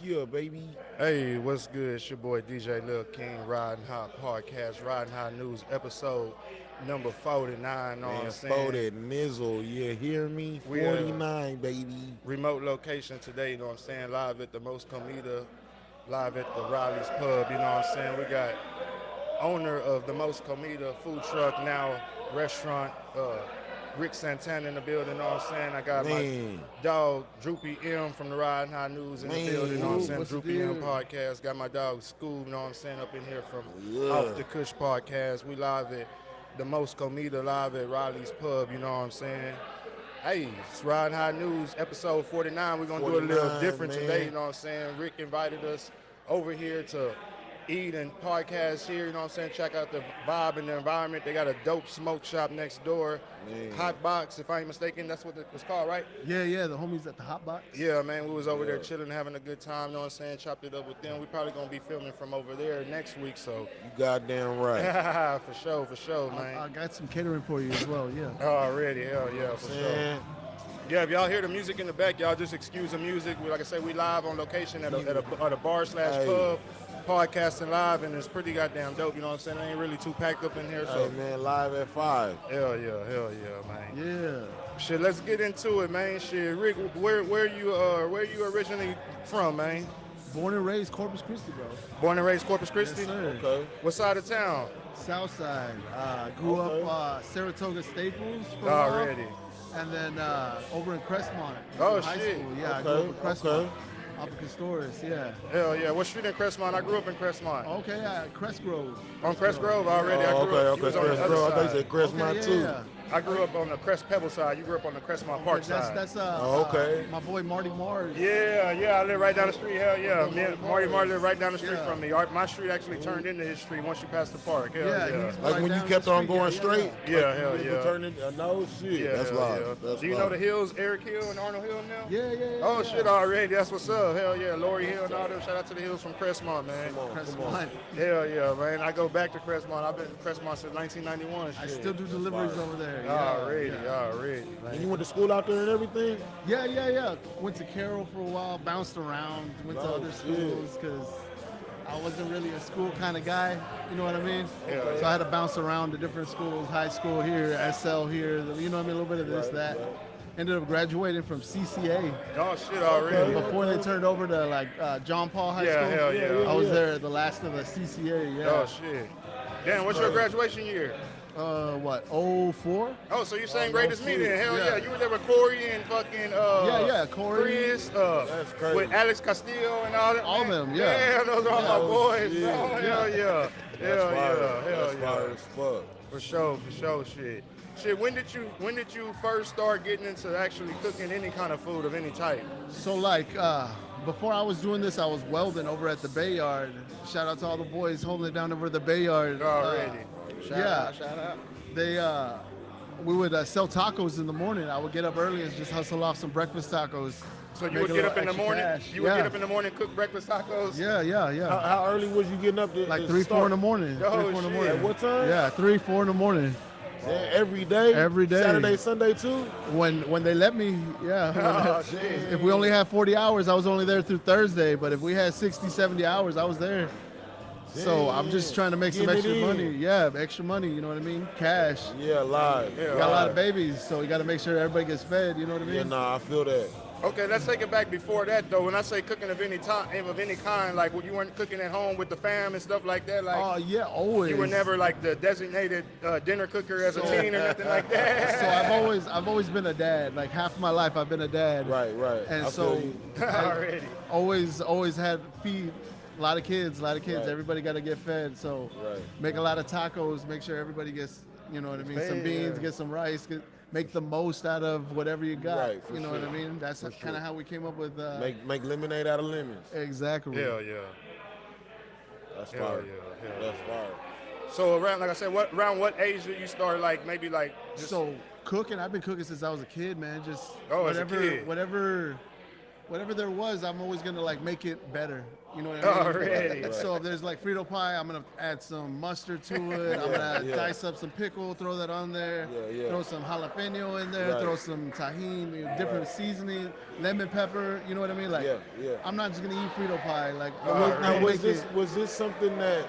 Yeah, baby. Hey, what's good? It's your boy DjLil King, Ridin Hot Podcast, Ridin Hot News, episode number 49. Know what I'm Man, for saying? that nizzle, you hear me? We 49, baby. remote location today, you know what I'm saying? Live at the Most Comida, live at the Riley's Pub, you know what I'm saying? We got owner of the Most Comida food truck, now restaurant, Rick Santana in the building, you know what I'm saying? I got my Man, dog Droopy M from the Ridin High News in the building, you know what I'm saying? what's the Droopy M deal? podcast. Got my dog Skuub, you know what I'm saying, up in here from Yeah. Off the Kush podcast. We live at the Most Comida, live at Riley's Pub, you know what I'm saying? Hey, it's Ridin High News, episode 49. We're going to do a little 49, different man. today, you know what I'm saying? Rick invited us over here to eat and podcast here, you know what I'm saying? Check out the vibe and the environment. They got a dope smoke shop next door. Man. Hot Box, if I ain't mistaken, that's what it's called, right? Yeah, the homies at the Hot Box. Yeah, man, we was over there chilling, having a good time, you know what I'm saying? Chopped it up with them. We probably going to be filming from over there next week, so. You goddamn right. for sure, man. I got some catering for you as well, yeah. Already, hell yeah, for sure. Man, Yeah, if y'all hear the music in the back, y'all just excuse the music. Like I said, we live on location at a bar/pub, podcasting live, and it's pretty goddamn dope. You know what I'm saying? It ain't really too packed up in here, so hey, man, live at 5. hell yeah, man. Yeah. Shit, let's get into it, man. Shit, Rick, where you originally from, man? Born and raised Corpus Christi, bro. Born and raised Corpus Christi. Yes, sir. Okay. What side of town? South Side. Grew Okay. up Saratoga Staples for a while. Already. And then over in Crestmont. Oh, in high shit. school. Yeah, I grew Okay, up in Crestmont. okay. Off of Castores, yeah. Hell yeah. What street in Crestmont? I grew up in Crestmont. Okay, Crest Grove. On Crest Grove already. I Oh, grew okay, up. You was okay. on the Crest other Grove. I thought you side. said Crestmont too. Yeah. I grew up on the Crest Pebble side. You grew up on the Crestmont Park That's side. Okay. my boy Marty Mars. Yeah, I live right down the street. Hell yeah. Me and Marty live right down the street Yeah. from me. My street actually turned into his street once you pass the park. Hell Yeah, yeah. he's Like right when you down kept the on street, going yeah, straight? Yeah, hell Like, you yeah. turning, no shit. Yeah, That's hell live. yeah. That's Do you live. know the Hills, Eric Hill and Arnold Hill now? Yeah. Oh shit already. That's what's up. Hell yeah. Lori Hill and all them. Shout out to the Hills from Crestmont, man. Come on, come on. Crestmont. Hell yeah, man. I go back to Crestmont. I've been to Crestmont since 1991. I Shit. still do deliveries fire. over there. Already. And you went to school out there and everything? Yeah. Went to Carroll for a while, bounced around, went to Oh, other shit. schools because I wasn't really a school kind of guy. You know what I mean? Yeah. So I had to bounce around to different schools, high school here, SL here, you know what I mean? A little bit of this, that. Ended up graduating from CCA Oh shit already. before they turned over to like John Paul High Yeah, School. hell yeah. I was there the last of the CCA, yeah. Oh shit. Damn, what's your graduation year? What, 04? Oh, so you're same grade as me then? Hell Yeah. yeah. You were there with Corey and fucking Yeah, Corey. Chris, That's crazy. with Alex Castillo and all that. All man. them, yeah. Yeah, those are all my Oh, boys. shit. Oh, hell yeah. That's Hell fire. yeah. That's Hell fire yeah. as fuck. For sure, shit. Shit, when did you first start getting into actually cooking any kind of food of any type? So like before I was doing this, I was welding over at the Bay Yard. Shout out to all the boys holding it down over at the Bay Yard. Already. Shout out. They we would sell tacos in the morning. I would get up early and just hustle off some breakfast tacos. So you Make would a get little up in the extra morning? cash. You would Yeah. get up in the morning, cook breakfast tacos? Yeah. How early was you getting up to Like to 3, 4 in the start? morning. Oh, 3, 4 in the shit. morning. At what time? Yeah, 3, 4 in the morning. Yeah, every day? Every day. Saturday, Sunday too? When they let me, yeah. Oh, shit. If we only had 40 hours, I was only there through Thursday. But if we had 60, 70 hours, I was there. So I'm just trying to make some Getting extra it in. money. Yeah, extra money, you know what I mean? Cash. Yeah, live. Yeah. Got a lot of babies, so you got to make sure everybody gets fed, you know what I mean? Yeah, nah, I feel that. Okay, let's take it back before that though. When I say cooking of any kind, like when you weren't cooking at home with the fam and stuff like that, like Oh, yeah, always. you were never like the designated dinner cooker as a teen or nothing like that. So I've always been a dad. Like half of my life I've been a dad. Right. And I so feel you. Already. always had feed a lot of kids. Right. Everybody got to get fed. So Right. make a lot of tacos, make sure everybody gets, you know what I mean, some Fed. beans, get some rice, make the most out of whatever you got. Right, for you know sure. what I mean? That's For kind of sure. how we came up with Make lemonade out of lemons. exactly. Yeah. That's Hell fire. yeah, hell That's fire. So around, like I said, around what age did you start? Like maybe like just So cooking, I've been cooking since I was a kid, man. Just Oh, as a whatever, kid. whatever whatever there was, I'm always gonna like make it better. You know what I mean? Already. So if there's like Frito pie, I'm gonna add some mustard to it. I'm gonna dice up some pickle, throw that on there. Throw some jalapeno in there. Throw some tahini, different seasoning, lemon pepper. You know what I mean? Like, I'm not just gonna eat Frito pie. Like, Now, was this something that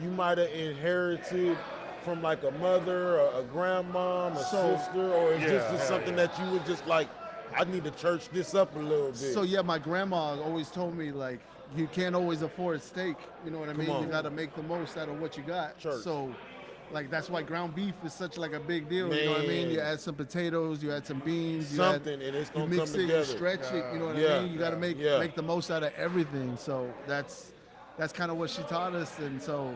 you might have inherited from like a mother, a grandmom, a sister, or is this just something that you were just like, I need to church this up a little bit? So yeah, my grandma always told me like, you can't always afford steak. You know what I mean? You got to make the most out of what you got. Church. So, like that's why ground beef is such like a big deal. You know what I mean? You add some potatoes, you add some beans, and it's gonna mix come it, together. you stretch it. You know what I mean? You got to make the most out of everything. So that's kind of what she taught us, and so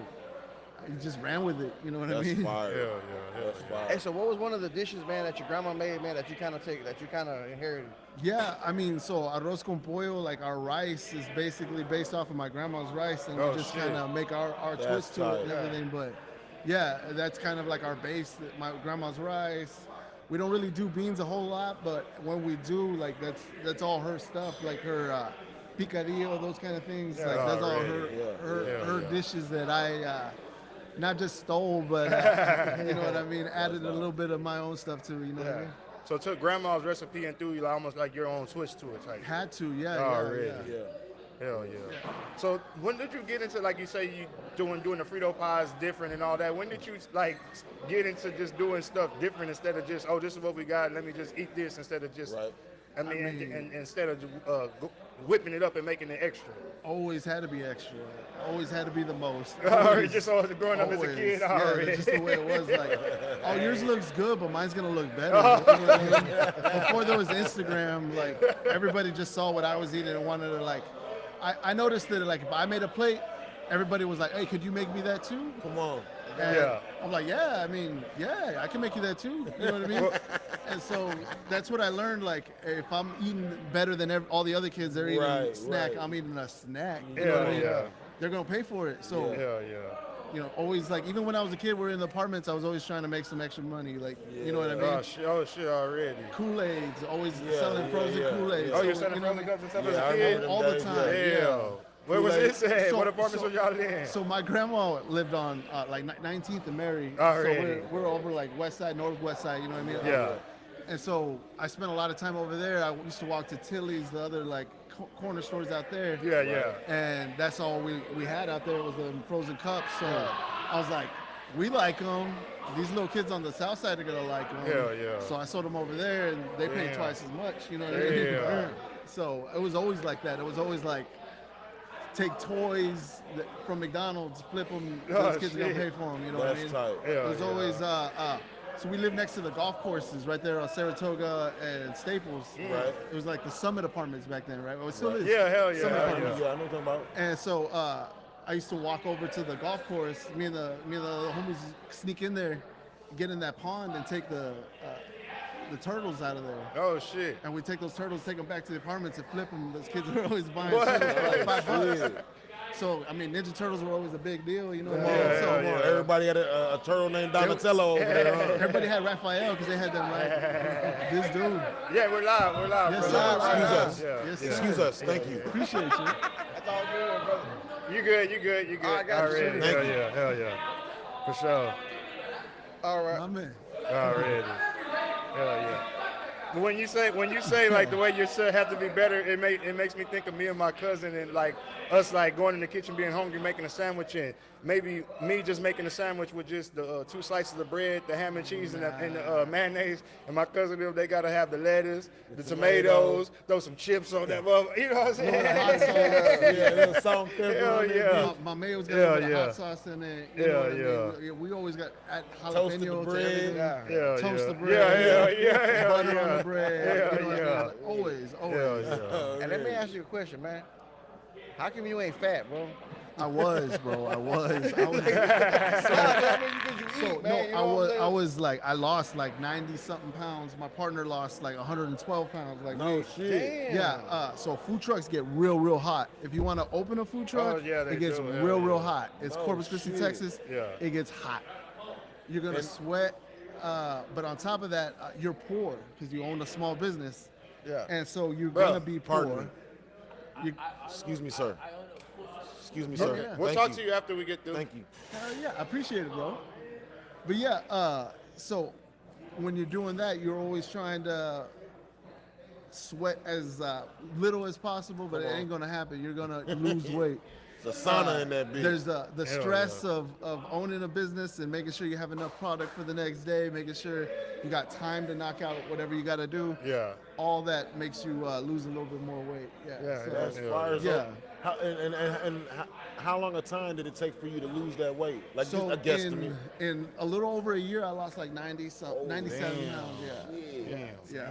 you just ran with it. You know what I mean? Fire. That's fire. Hey, so what was one of the dishes, man, that your grandma made, man, that you kind of inherited? Yeah, I mean, so arroz con pollo, like our rice is basically based off of my grandma's rice, and we just kind of make our twist to it and everything. But yeah, that's kind of like our base, my grandma's rice. We don't really do beans a whole lot, but when we do, like that's all her stuff, like her picadillo, those kind of things. Like that's all her dishes that I not just stole, but you know what I mean, added a little bit of my own stuff too. You know what I mean? So took grandma's recipe and threw you almost like your own twist to it type. Had to, Hell yeah. So when did you get into, like you say, you doing the Frito pies different and all that? When did you like get into just doing stuff different instead of just, oh, this is what we got, let me just eat this, instead of just, I mean, and instead of whipping it up and making it extra? Always had to be extra. Always had to be the most. Just always growing up as a kid. Yeah, just the way it was. Like, oh, yours looks good, but mine's gonna look better. You know what I mean? Before there was Instagram, like everybody just saw what I was eating and wanted to like. I noticed that like if I made a plate, everybody was like, "Hey, could you make me that too?" Come on. And I'm like, yeah, I mean, yeah, I can make you that too. You know what I mean? And so that's what I learned. Like, if I'm eating better than all the other kids, they're eating a snack. I'm eating a snack. You know what I mean? They're gonna pay for it. So, you know, always like, even when I was a kid, we were in the apartments. I was always trying to make some extra money. Like, you know what I mean? Oh shit already. Kool-Aids, always selling frozen Kool-Aids. Oh, you're selling frozen cups and stuff as a kid? All the time. Yeah. Where was this at? What apartments were y'all in? So my grandma lived on like 19th and Mary. Already. So we're over like west side, northwest side, you know what I mean? Yeah. And so I spent a lot of time over there. I used to walk to Tilly's, the other like corner stores out there. Yeah. And that's all we had out there was the frozen cups. So I was like, we like them. These little kids on the south side are gonna like them. Yeah. So I sold them over there, and they paid twice as much. You know what I mean? Yeah. So it was always like that. It was always like, take toys from McDonald's, flip them. Those kids are gonna pay for them. You know what I mean? Tight. It was always. So we lived next to the golf courses right there on Saratoga and Staples. Right. It was like the Summit Apartments back then, right? Well, it still is. Yeah, hell yeah. Summit Yeah, I Apartments. know what you're talking about. And so I used to walk over to the golf course. Me and the homies sneak in there, get in that pond, and take the turtles out of there. Oh shit. And we take those turtles, take them back to the apartments, and flip them. Those kids were always buying turtles for like $5. So I mean, Ninja Turtles were always a big deal, you know. Everybody had a turtle named Donatello over there. Huh? Everybody had Raphael because they had them like this dude. Yeah, we're live. Yes, brother. sir. Excuse us. Yes, sir. Excuse us. Thank you. Appreciate you. That's all good, brother. You good. I got you. Already. Thank you. Hell yeah. For sure. All right. My man. Already. Hell yeah. But when you say like the way your son have to be better, it makes me think of me and my cousin and like us like going in the kitchen being hungry, making a sandwich, and maybe me just making a sandwich with just the 2 slices of bread, the ham and cheese, and the mayonnaise, and my cousin they gotta have the lettuce, the tomatoes, throw some chips on that, you know what I'm saying? Yeah, a little salt and pepper. Hell on it. yeah. My mayo's got a little bit of hot sauce in it. You know what I mean? We always got jalapenos Toasted to bread. everything. Yeah, Toast the yeah. bread. Yeah. Butter on the bread. Yeah, you know what I mean? yeah. Always. And let me ask you a question, man. How come you ain't fat, bro? I was, bro. I was. I was like, I lost like 90 something pounds. My partner lost like 112 pounds. Like, No shit. Damn. yeah. So food trucks get real hot. If you want to open a food truck, Oh, yeah, they it gets do. real hot. It's Oh, Corpus Christi, shit. Texas. Yeah. It gets hot. You're gonna sweat. But on top of that, you're poor because you own a small business. Yeah. And so you're Bruh, gonna be pardon poor. me. You, Excuse me, sir. Excuse me, Yeah, sir. yeah. We'll Thank talk you. to you after we get through. Thank you. yeah, I appreciate it, bro. But yeah, so when you're doing that, you're always trying to sweat as little as possible, but it ain't gonna happen. You're gonna lose weight. It's a sauna in that bitch. There's the stress of owning a business and making sure you have enough product for the next day, making sure you got time to knock out whatever you got to do. Yeah. All that makes you lose a little bit more weight. Yeah. Yeah, So, That's fire. So Yeah. how long a time did it take for you to lose that weight? Like So just a guesstimate. in a little over a year, I lost like 97 pounds. Yeah. Yeah.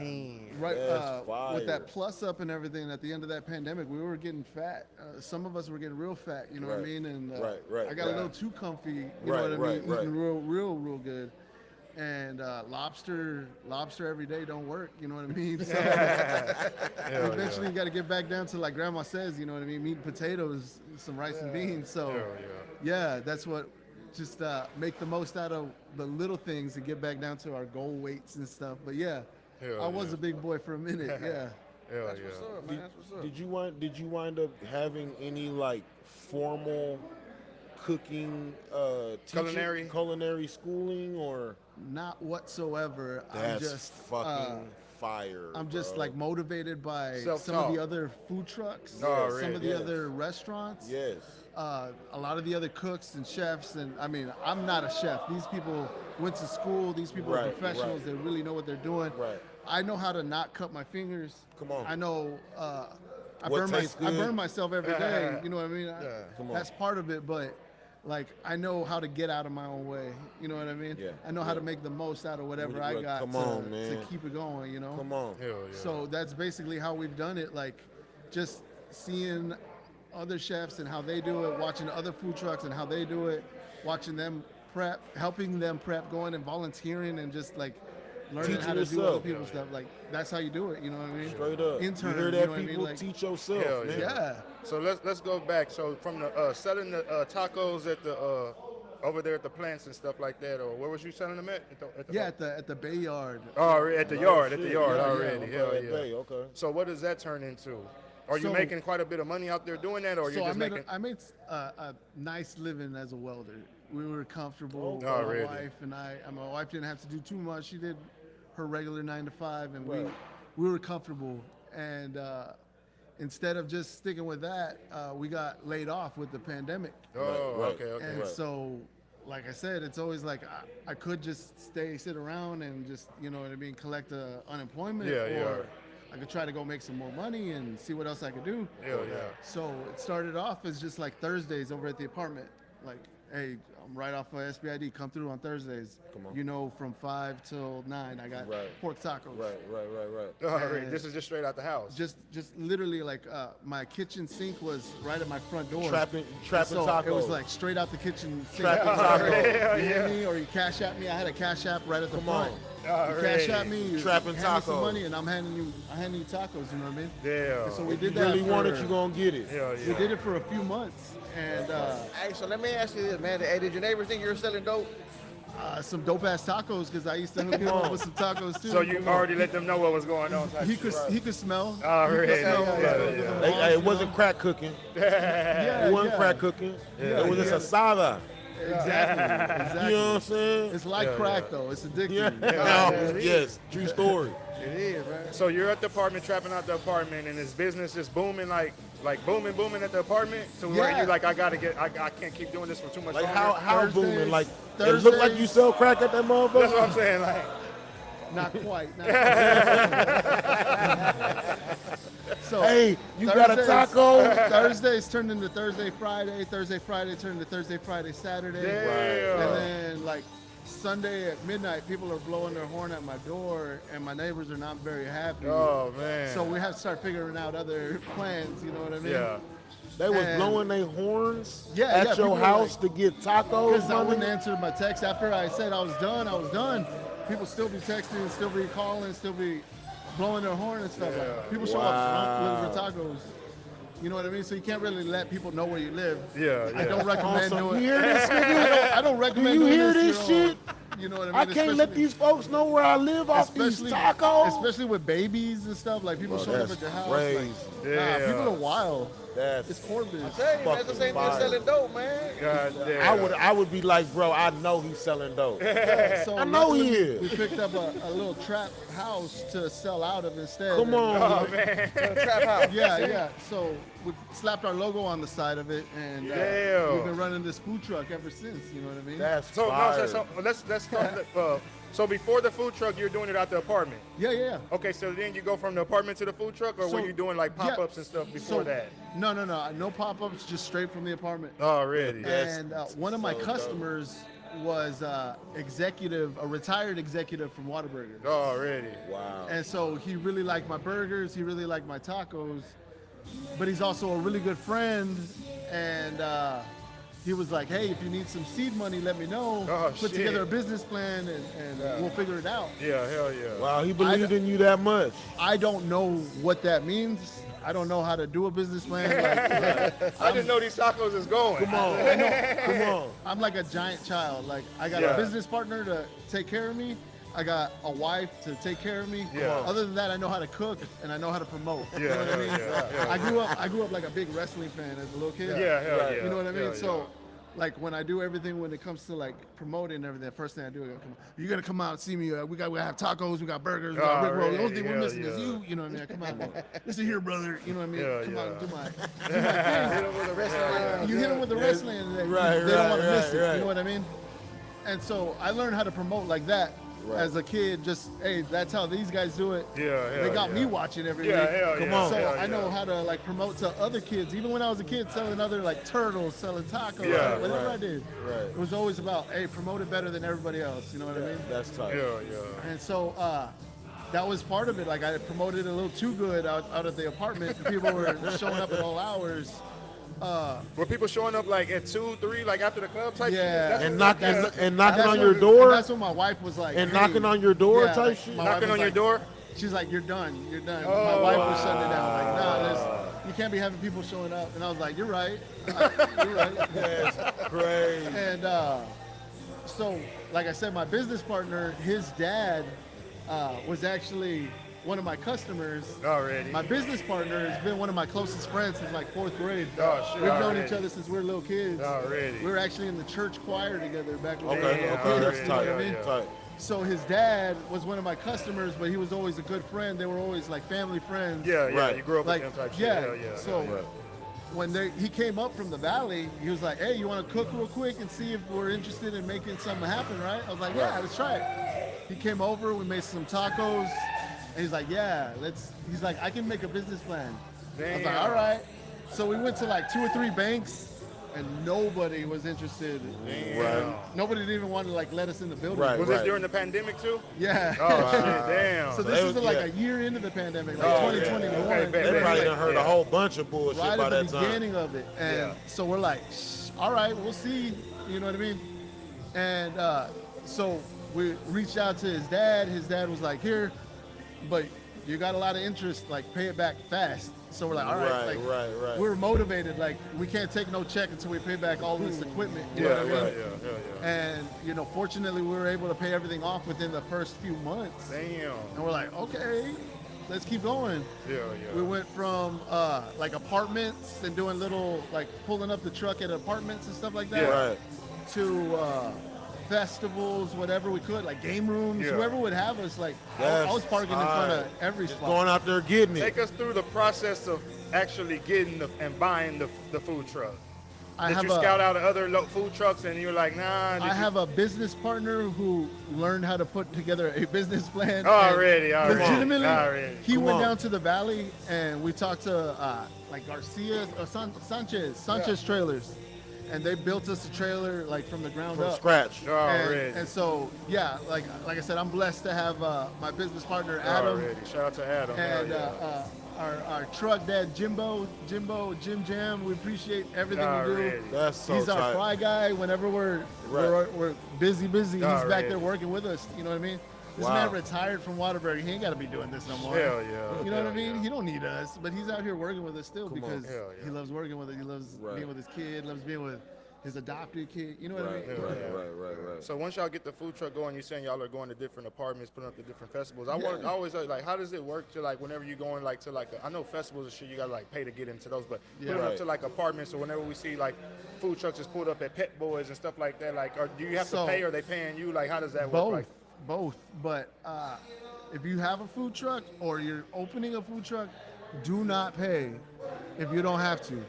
Right. That's With that fire. plus up and everything, at the end of that pandemic, we were getting fat. Some of us were getting real fat. You know what I Right. mean? And Right, I got a little too comfy. You know Right, what I mean? right. Eating real good. And lobster every day don't work. You know what I mean? So eventually you got to get back down to, like Grandma says, you know what I mean? Meat and potatoes, some rice and beans. So yeah, that's what. Just make the most out of the little things and get back down to our goal weights and stuff. But yeah, I was a big boy for a minute. Yeah. Hell yeah. What's up, man? That's what's up. Did you wind up having any like formal cooking culinary schooling or? Not whatsoever. That's I'm just fucking fire. I'm just bro. like motivated by some Self-taught. of the other food trucks, Oh, some of the yes. other restaurants. Yes. A lot of the other cooks and chefs, and I mean, I'm not a chef. These people went to school. These people are Right, professionals. right. They really know what they're doing. Right. I know how to not cut my fingers. Come on. I know. I What burn tastes I good? burn myself every day. You know what I mean? Come on. That's part of it, but like I know how to get out of my own way. You know what I mean? Yeah, I know how to make the most out of whatever I got Come to, on, to man. keep it going. You know. Come on. Hell yeah. So that's basically how we've done it. Like, just seeing other chefs and how they do it, watching other food trucks and how they do it, watching them prep, helping them prep, going and volunteering and just like learning Teaching how to do yourself. other people's stuff. Like, that's how you do it. You know what I mean? Straight up. Intern, you hear you that, know what I mean? people? Like- Teach yourself, Hell man. Yeah. So let's go back. So from the selling the tacos at the over there at the plants and stuff like that, or where was you selling them at? Yeah, at the Bayard. Oh, at the yard shit. already. Okay, Hell at yeah. Bay, okay. So what does that turn into? Are you So- making quite a bit of money out there doing that, or So you're I just made, making? I made a nice living as a welder. We were comfortable. Oh, my really? wife and I. My wife didn't have to do too much. She did her regular 9 to 5, and Right. we were comfortable. And instead of just sticking with that, we got laid off with the pandemic. Oh, Right, okay. And Right. so, like I said, it's always like I could just sit around and just, you know what I mean, collect unemployment. Yeah, or yeah. I could try to go make some more money and see what else I could do. Hell yeah. So it started off as just like Thursdays over at the apartment. Like, hey, I'm right off of SBID. Come through on Thursdays. Come on. You know, from 5 till 9, I got Right. pork tacos. Right. Oh, really? And- This is just straight out the house. Just literally like my kitchen sink was right at my front door. Trapping So tacos. it was like straight out the kitchen sink. Trapping You tacos. hear me? Or you cash at me. I had a cash app right at the Come front. on. You cash at me. You Trapping hand me some tacos. money, and I'm handing you tacos. You know what I mean? Yeah. And so we If you did that. really want it, for- you gonna get it. Hell We yeah. did it for a few months, and Hey, so let me ask you this, man. Hey, did your neighbors think you were selling dope? some dope ass tacos because I used to hook him up with some tacos too. So you already let them know what was going on. type He shit. could he could smell. Oh, He could really? smell, Yeah, give yeah. them Hey, balls, it you wasn't know? crack cooking. Yeah, It wasn't yeah. crack cooking. It was just asada. Exactly. You know what I'm saying? It's like crack though. It's addicting. Yeah. Yes. True story. It is, man. So you're at the apartment, trapping out the apartment, and his business is booming, like booming at the apartment. To where Yeah. you like, I can't keep doing this for too much Like longer. how Thursdays- booming? Like it look like you sell crack at that That's what motherfucker. I'm saying. Like, Not quite. Not quite. So Hey, you got a Thursdays- taco? Thursdays turned into Thursday, Friday. Thursday, Friday turned into Thursday, Friday, Saturday. Damn. And then like Sunday at midnight, people are blowing their horn at my door, and my neighbors are not very happy. oh man. So we have to start figuring out other plans. You know what I mean? yeah. They was And- blowing their horns Yeah, at yeah, your people were house like- to get tacos. Because I wouldn't money? answer my text after I said I was done. I was done. People still be texting, still be calling, still be blowing their horn and stuff. Like people show up looking for tacos. You know what I mean? So you can't really let people know where you live. Yeah, I don't recommend Awesome. doing You it. hear this, nigga? I don't Do recommend you doing hear this this to your own- shit? You know what I mean? I can't let these folks know where I live off these tacos. Especially with babies and stuff, like people showing up at your house. Crazy. Like, nah, people are wild. That's It's Corbin. I tell you, man, this ain't been selling dope, man. God damn. I would be like, bro, I know he's selling dope. So I know he luckily, is. We picked up a little trap house to sell out of instead. Come on. Oh, man. Trap house. Yeah. So we slapped our logo on the side of it, and Damn. we've been running this food truck ever since. You know what I mean? That's So, fire. let's start. So before the food truck, you're doing it out the apartment. Yeah. Okay, so then you go from the apartment to the food truck, or were you doing like pop-ups and stuff before that? No. No pop-ups, just straight from the apartment. Already. And one of my customers was a retired executive from Whataburger. Already. Wow. And so he really liked my burgers, he really liked my tacos, but he's also a really good friend. And he was like, hey, if you need some seed money, let me know. Oh, Put shit. together a business plan and we'll figure it out. Yeah, hell yeah. Wow, he believed in you that much. I don't know what that means. I don't know how to do a business plan. I just know these tacos is going. Come on. Come on. I'm like a giant child. Like I got a business partner to take care of me. I got a wife to take care of me. Yeah. Other than that, I know how to cook and I know how to promote. Yeah, You know what I mean? yeah. I grew up like a big wrestling fan as a little kid. Yeah, hell yeah. You know what I mean? Yeah, So, like when I do everything when it comes to like promoting and everything, the first thing I do, you're gonna come out and see me. We have tacos, we got burgers, we got Rick Roll. The only thing we're missing is you. You know what I mean? I come out, like, listen here, brother. You know what I mean? Come out and do my thing. Hit him with a wrestling. You hit them with the wrestling, and they don't want to miss it. You know what I mean? And so I learned how to promote like that as a kid. Just hey, that's how these guys do it. Yeah, They got me watching every week. Come on. So I know how to like promote to other kids. Even when I was a kid, selling other like turtles, selling tacos, whatever I did. Right. It was always about hey, promote it better than everybody else. You know what I mean? That's tight. Yeah. And so that was part of it. Like I promoted a little too good out of the apartment. People were showing up at all hours. Were people showing up like at 2, 3, like after the club type Yeah. shit? And knocking That's on when- your door? and that's when my wife was like, And hey, knocking on your door yeah, type like, shit? my wife Knocking was on your like- door? She's like, you're done. My Oh, wife was shutting it down. Like, nah, you can't be having people showing up. And I was like, you're right. You're right. That's crazy. And so, like I said, my business partner, his dad was actually one of my customers. Already. My business partner has been one of my closest friends since like 4th grade. Oh, shit, We've known already. each other since we were little kids. Already. We were actually in the church choir together back when we Okay, were okay, kids, that's you know tight. what I mean? Tight. So his dad was one of my customers, but he was always a good friend. They were always like family friends. Yeah. Right. You grew up Like, with them type yeah. shit. Hell So yeah. when he came up from the valley, he was like, "Hey, you want to cook real quick and see if we're interested in making something happen, right?" I was like, "Yeah, let's try it." He came over, we made some tacos, and he's like, "Yeah, let's." He's like, "I can make a business plan." I was like, Damn. "All right." So we went to like 2 or 3 banks, and nobody was interested. Right. Nobody didn't even want to like let us in the building. Right. Was this during the pandemic too? Yeah. Oh shit, damn. So this They is was- like yeah. a year into the pandemic, like Oh, yeah. 2021. Okay, bet, They bet. probably done heard a whole bunch of bullshit Right by at the that time. beginning of it. And so we're like, all right, we'll see. You know what I mean? And so we reached out to his dad. His dad was like, here, but you got a lot of interest, like pay it back fast. So we're like, all right, like, right. we were motivated. Like we can't take no check until we pay back all this equipment. You know what I mean? Yeah. And you know, fortunately, we were able to pay everything off within the first few months. Damn. And we're like, okay, let's keep going. Yeah. We went from like apartments and doing little like pulling up the truck at apartments and stuff like that Right. to festivals, whatever we could, like game rooms, Yeah. whoever would have us. Like I That's was parking in front of tight. every Just spot. going out there getting it. Take us through the process of actually getting and buying the food truck. I Did have you a scout out other food trucks and you're like, nah? I have a business partner who learned how to put together a business plan. Already. Legitimately, he Come went on. down to the valley and we talked to like Garcia's or Sanchez trailers, and they built us a trailer like from the ground From up. scratch. Already. And so yeah, like I said, I'm blessed to have my business partner Adam Already. Shout out to Adam. and Hell yeah. our truck dad Jim Jam. We appreciate everything you Already. do. That's so He's our tight. fry guy. Whenever we're busy, he's back Already. there working with us. You know what I mean? This Wow. man retired from Whataburger. He ain't got to be doing this no more. Hell yeah. You know what I Hell mean? yeah. He don't need us, but he's out here working with us still because Hell yeah. he loves working with us. He loves Right. being with his kid, loves being with his adopted kid. You know what I mean? Right. So once y'all get the food truck going, you're saying y'all are going to different apartments, putting up to different festivals. I always like, how does it work to like whenever you're going like to like I know festivals and shit, you gotta like pay to get into those, but putting up to like apartments, or whenever we see like food trucks is pulled up at Pet Boys and stuff like that, like, do you have to pay, or are they paying you? Like, how does that work? Both. But if you have a food truck or you're opening a food truck, do not pay if you don't have to.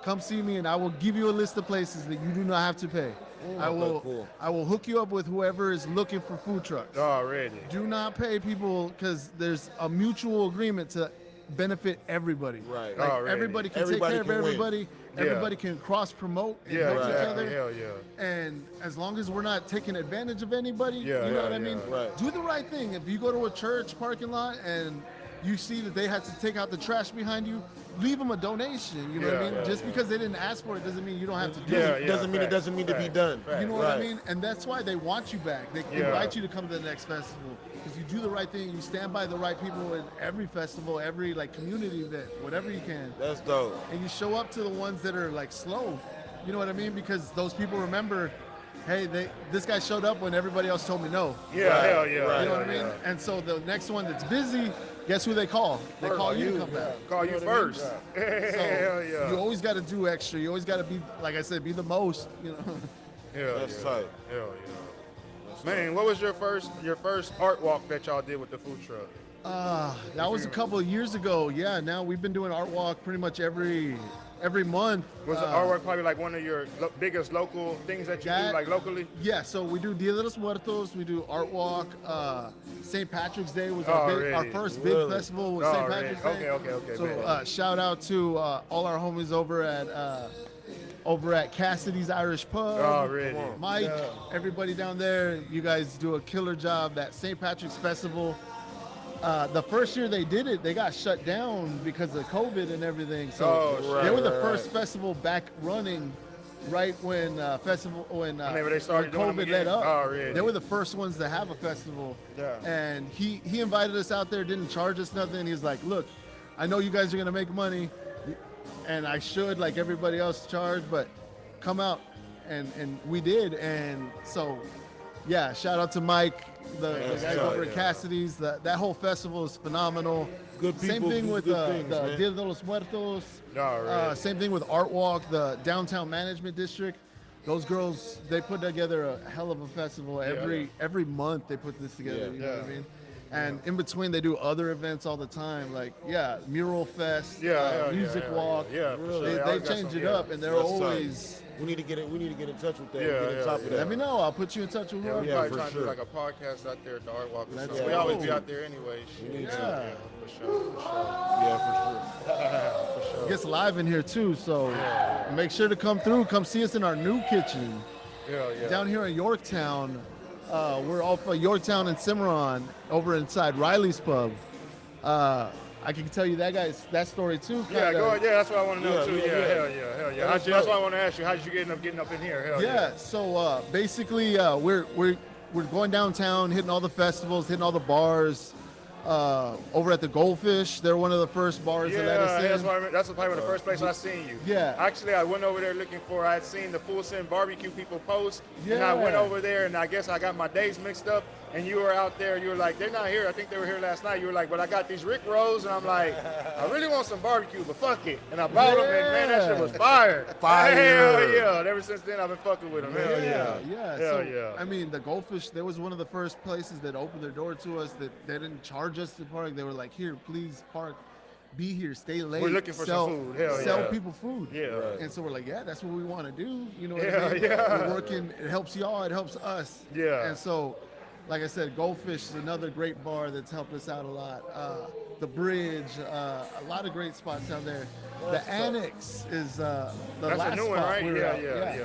Come see me, and I will give you a list of places that you do not have to pay. I will hook you up with whoever is looking for food trucks. Already. Do not pay people, because there's a mutual agreement to benefit everybody. Right. Like everybody can take care of everybody. Win. Everybody can cross promote and help each other. Hell yeah. And as long as we're not taking advantage of anybody, you know what I mean? Right. Do the right thing. If you go to a church parking lot and you see that they had to take out the trash behind you, leave them a donation. You know what I mean? Just because they didn't ask for it doesn't mean you don't have to do it. Doesn't mean it doesn't mean to be done. You know what I mean? And that's why they want you back. They invite you to come to the next festival, because you do the right thing. You stand by the right people at every festival, every like community event, whatever you can. That's dope. And you show up to the ones that are like slow. You know what I mean? Because those people remember, hey, this guy showed up when everybody else told me no. Hell yeah. You know what I mean? And so the next one that's busy, guess who they call? They call you to come back. Call you first. So you always got to do extra. You always got to be, like I said, be the most. You know. That's tight. Hell yeah. Man, what was your first art walk that y'all did with the food truck? That was a couple of years ago. Yeah, now we've been doing art walk pretty much every month. Was the art walk probably like one of your biggest local things that you do, like locally? Yeah, so we do Dia de los Muertos, we do art walk. St. Patrick's Day was our first big festival with St. Patrick's Day. Okay. So shout out to all our homies over at Cassidy's Irish Pub. Mike, everybody down there, you guys do a killer job. That St. Patrick's Festival, the first year they did it, they got shut down because of COVID and everything. So they were the first festival back running right when they started COVID let up. Really? They were the first ones to have a festival. And he invited us out there, didn't charge us nothing. He was like, look, I know you guys are going to make money, and I should, like everybody else, charge, but come out. And we did. And so, yeah, shout out to Mike, the guys over at Cassidy's. That whole festival is phenomenal. Good people. Same thing with the Dia de los Muertos. Same thing with Art Walk, the downtown management district. Those girls, they put together a hell of a festival every month. They put this together. You know what I mean? And in between, they do other events all the time, like Mural Fest, Music Walk. They change it up, and they're always. We need to get in touch with that. Get on top of that. Let me know. I'll put you in touch with whoever. We're probably trying to do like a podcast out there at the Art Walk. We always be out there anyway. For sure. For sure. It gets live in here too, so make sure to come through. Come see us in our new kitchen. Down here in Yorktown. We're off of Yorktown and Cimarron, over inside Riley's Pub. I can tell you that story too. Go ahead. That's what I want to know too. Hell yeah. That's why I want to ask you. How did you get up in here? Hell yeah. So basically, we're going downtown, hitting all the festivals, hitting all the bars. Over at the Goldfish, they're one of the first bars that let us in. That's probably one of the first places I seen you. Actually, I went over there looking I had seen the Full Send Barbecue people post, and I went over there, and I guess I got my days mixed up, and you were out there, you were like, they're not here, I think they were here last night. You were like, but I got these Rick Rolls, and I'm like, I really want some barbecue, but fuck it. And I bought them, and man, that shit was fire. Hell yeah. And ever since then, I've been fucking with them. Hell yeah. I mean, the Goldfish, there was one of the first places that opened their door to us that they didn't charge us to park. They were like, here, please park, be here, stay late. We're looking for some food. Sell people food. And so we're like, that's what we want to do. You know what I mean? We're working, it helps y'all, it helps us. And so, like I said, Goldfish is another great bar that's helped us out a lot. The Bridge, a lot of great spots out there. The Annex is the that's last a new one, spot right? we were at.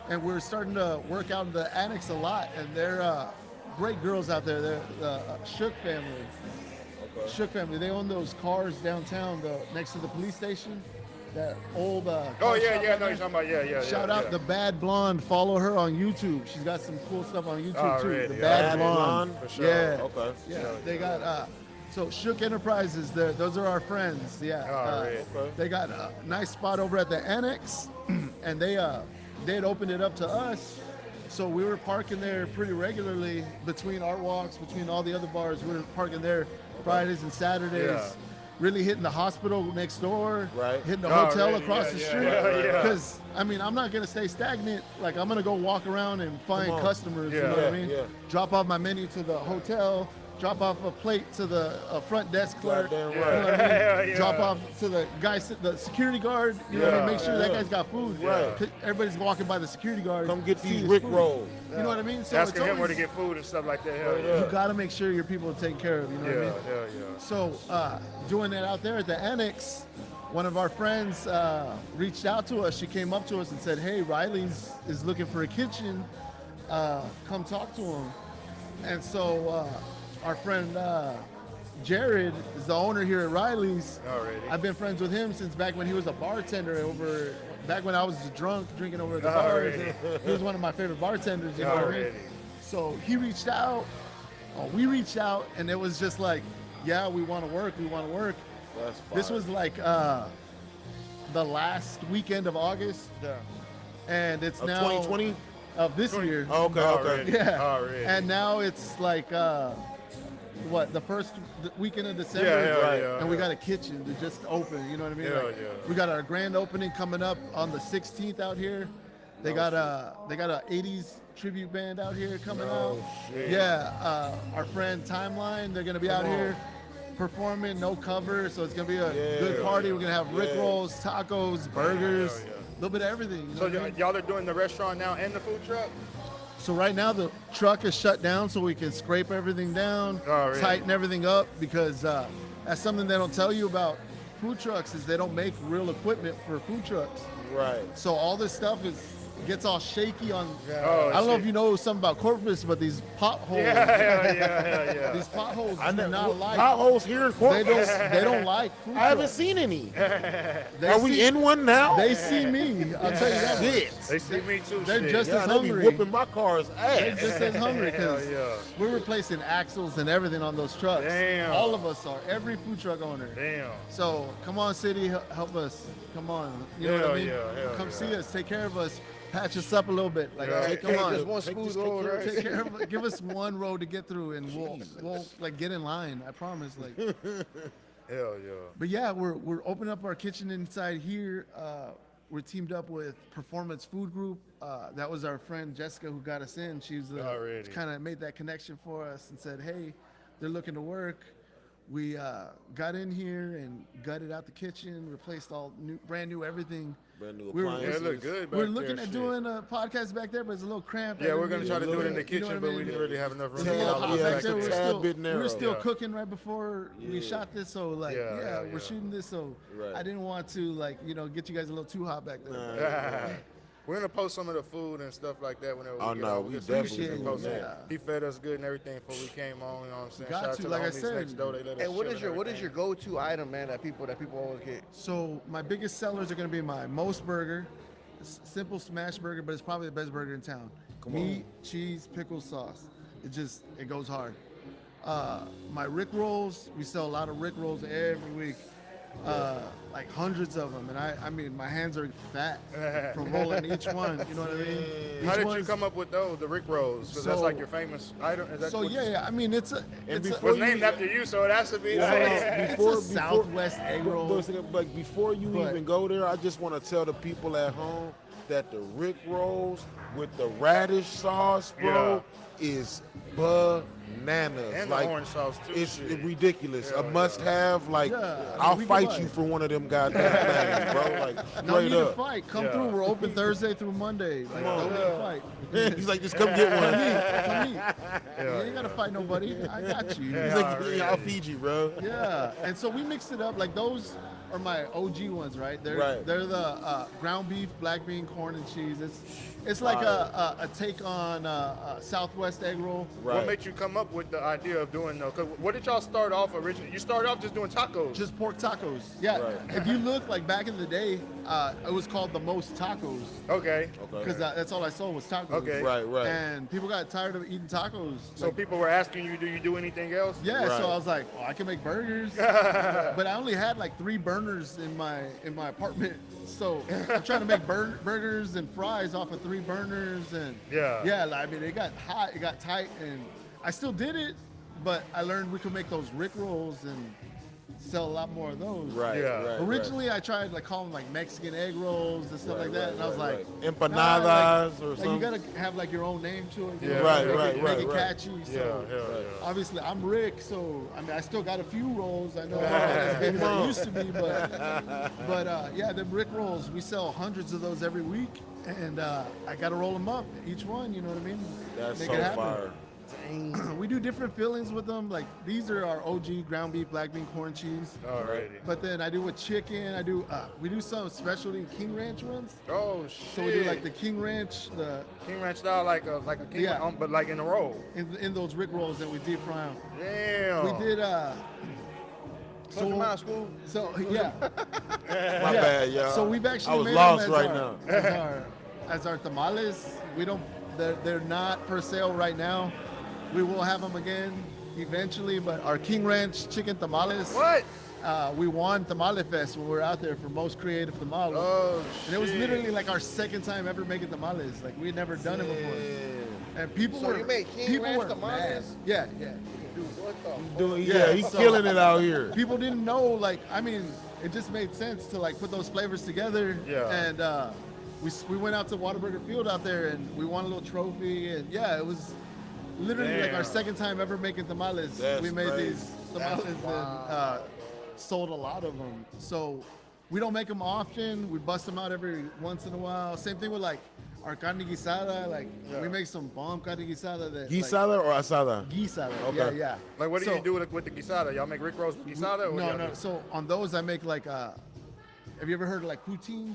And we're starting to work out in the Annex a lot, and they're great girls out there. They're the Shook family. Shook family. They own those cars downtown, next to the police station. That old. I know you're talking about. Shout out the Bad Blonde. Follow her on YouTube. She's got some cool stuff on YouTube too. Really? The Bad Blonde. For sure. Okay. They got. So Shook Enterprises. Those are our friends. They got a nice spot over at the Annex, and they'd opened it up to us. So we were parking there pretty regularly between art walks, between all the other bars. We were parking there Fridays and Saturdays. Yeah. Really hitting the hospital next door, Right. hitting the hotel really? across Yeah, the yeah, street. yeah. Because, I mean, I'm not going to stay stagnant. Like, I'm going to go walk around and find on. customers, you Yeah. know what I Yeah, mean? yeah. Drop off my menu to the hotel, drop off a plate to the front desk clerk. Goddamn You know right. what I mean? Yeah. Drop off to the guy, the security guard. You know what I mean? Make sure that Yeah. guy's got food. Right. 'Cause everybody's walking by the security guard. Come get see these his Rick food. rolls. You know what I mean? So Asking it's him where to always- get food and stuff like that. Hell Yeah. you got to make sure your people are taken care of. You know what I mean? Yeah. So doing that out there at the annex, one of our friends reached out to us. She came up to us and said, "Hey, Riley's is looking for a kitchen. Come talk to him." And so our friend Jared is the owner here at Riley's. Already. I've been friends with him since back when he was a bartender back when I was drunk drinking over at the bars. Already. He was one of my favorite bartenders. You know what I mean? Already. So he reached out, we reached out, and it was just like, yeah, we want to work. That's fine. This was like the last weekend of August, Yeah. and it's Of now 2020? of this year. Oh, okay, okay. Already. Yeah. Already. And now it's like the first weekend of December, Yeah. and we got a kitchen to just open. You know what I mean? Yeah, Like, yeah. We got our grand opening coming up on the 16th out here. They got a 80s tribute band out here coming out. shit. Yeah, our friend Timeline, they're gonna be out here performing, no cover, so it's gonna be a good party. We're gonna have Rick Yeah. rolls, tacos, burgers, Yeah. a little bit of everything. You know So what I mean? y'all are doing the restaurant now and the food truck? So right now the truck is shut down so we can scrape everything down, Alright. tighten everything up, because that's something they don't tell you about food trucks is they don't make real equipment for food trucks. Right. So all this stuff gets all shaky on. Oh, I don't know shit. if you know something about Corpus, but these potholes, Yeah. these potholes I do know. not like. Potholes here in Corpus. They don't like food I haven't trucks. seen any. They Are we see- in one now? They see me. I'll tell you that. Shit. They see me too. They're shit. just Yeah, as they be hungry. whooping my car's They're ass. just as hungry because Hell yeah. we're replacing axles and everything on those trucks. Damn. All of us are. Every food truck owner. Damn. So come on, city, help us. Come on. You know what I mean? Hell Come yeah. see us. Take care of us. Patch us up a little bit. Like, Yeah. hey, come Hey, on. just one Take smooth this- road, take right? Take care of. Give us one road to get through, and we'll like get in line. I promise. Like, Hell yeah. but yeah, we're opening up our kitchen inside here. We're teamed up with Performance Food Group. That was our friend Jessica who got us in. She's Already. kind of made that connection for us and said, hey, they're looking to work. We got in here and gutted out the kitchen, replaced all brand new everything. Brand new We're- appliances. Yeah, it look good back We're there, looking at shit. doing a podcast back there, but it's a little cramped. Yeah, we're gonna try to do it in the You know kitchen, what I but we mean? didn't really have enough room. It's a little Yeah, hot yeah, back there. it's a We're tad still, bit we're narrow. still Yeah. cooking right before we Yeah. shot this, so like, Yeah, yeah, yeah, we're yeah. shooting this, so Right. I didn't want to like, get you guys a little too hot back there. We're gonna post some of the food and stuff like that whenever Oh, we get no, on. we Get some pictures definitely and do post it. that. He fed us good and everything before we came on. You know what I'm saying? Got Shout out to, to like I the homies said. next door. They let us And what chill is your and what is your everything. go-to item, man, that people always get? So my biggest sellers are gonna be my Most Burger, simple smash burger, but it's probably the best burger in town. Meat, cheese, pickle, sauce. It goes hard. My Rick rolls, we sell a lot of Rick rolls every week. Like hundreds of them, and I mean my hands are fat from rolling each one. You know what I mean? How Each did you one's- come up with those, the Rick rolls? Because that's So- like your famous item. Is that So what yeah. I mean it's a before was named after you, so it has to be. it's a Southwest egg roll. But before you But- even go there, I just want to tell the people at home that the Rick rolls with the radish sauce, bro, is bananas. And like, the orange sauce too. it's shit. ridiculous. Yeah, a must-have. Like, Yeah, I'll we can fight buy you it. for one of them goddamn things, bro. Like, No straight need to up. fight. Come Yeah. through. We're open Thursday through Monday. Like, don't need to fight. He's like, just come get one. Come eat. You ain't gotta fight nobody. I got you. He's like, yeah, I'll feed you, bro. Yeah, and so we mixed it up. Like those are my OG ones, right? They're the ground beef, black bean, corn, and cheese. It's like a take on Southwest egg roll. What made you come come up with the idea of doing though? Cause what did y'all start off originally? You started off just doing tacos. Just pork tacos. Yeah. Right. If you look like back in the day, it was called the most tacos. Okay. Because that's all I sold was tacos. Okay. Right. And people got tired of eating tacos. So people were asking you, do you do anything else? Yeah, Right. so I was like, well, I can make burgers. But I only had like 3 burners in my apartment. So I'm trying to make burgers and fries off of 3 burners. And yeah, I mean, it got hot, it got tight, and I still did it, but I learned we could make those Rick rolls and sell a lot more of those. Right. Yeah. Right. Originally, I tried like calling them like Mexican egg rolls and stuff like that, and I was like, empanadas nah, or like something. you gotta have like your own name to it. You Yeah. know, Right, make it right. catchy. So obviously, I'm Rick, so I mean, I still got a few rolls. I know I'm not as big as I used to be, but yeah, the Rick rolls, we sell hundreds of those every week, and I gotta roll them up, each one. You know what I mean? That's Make so it happen. fire. We do different fillings with them. Like these are our OG ground beef, black bean, corn cheese. Alrighty. But then I do with chicken. We do some specialty King Ranch ones. Oh shit. So we do like the King Ranch, the King Ranch style, like a King, Yeah. but like in a roll. in those Rick rolls that we deep fry 'em. Damn. We did Put them out, Skuub. so yeah. My bad, y'all. So we've actually I was made lost them as right our, now. as our tamales. We don't. They're not for sale right now. We will have them again eventually. But our King Ranch chicken tamales. What? We won Tamale Fest when we were out there for most creative tamales. Oh shit. And it was literally like our second time ever making tamales. Like we had never done it before. And people So were you made King people Ranch were tamales? mad. Yeah. Dude, what the fuck? Yeah, he's so- killing it out here. People didn't know, like, I mean, it just made sense to like put those flavors together. Yeah. And we went out to Whataburger Field out there and we won a little trophy. And yeah, it was literally like our Damn. second time ever making tamales. That's we made crazy. these tamales and sold a lot of them. So we don't make them often. We bust them out every once in a while. Same thing with like our carne guisada. Like we make some bomb carne guisada. That, Guisada or asada? Like, guisada. Okay. Yeah. Like what do So- you do with the guisada? Y'all make Rick rolls with guisada? Or what No, y'all no. do? So on those, I make like, have you ever heard of like poutine?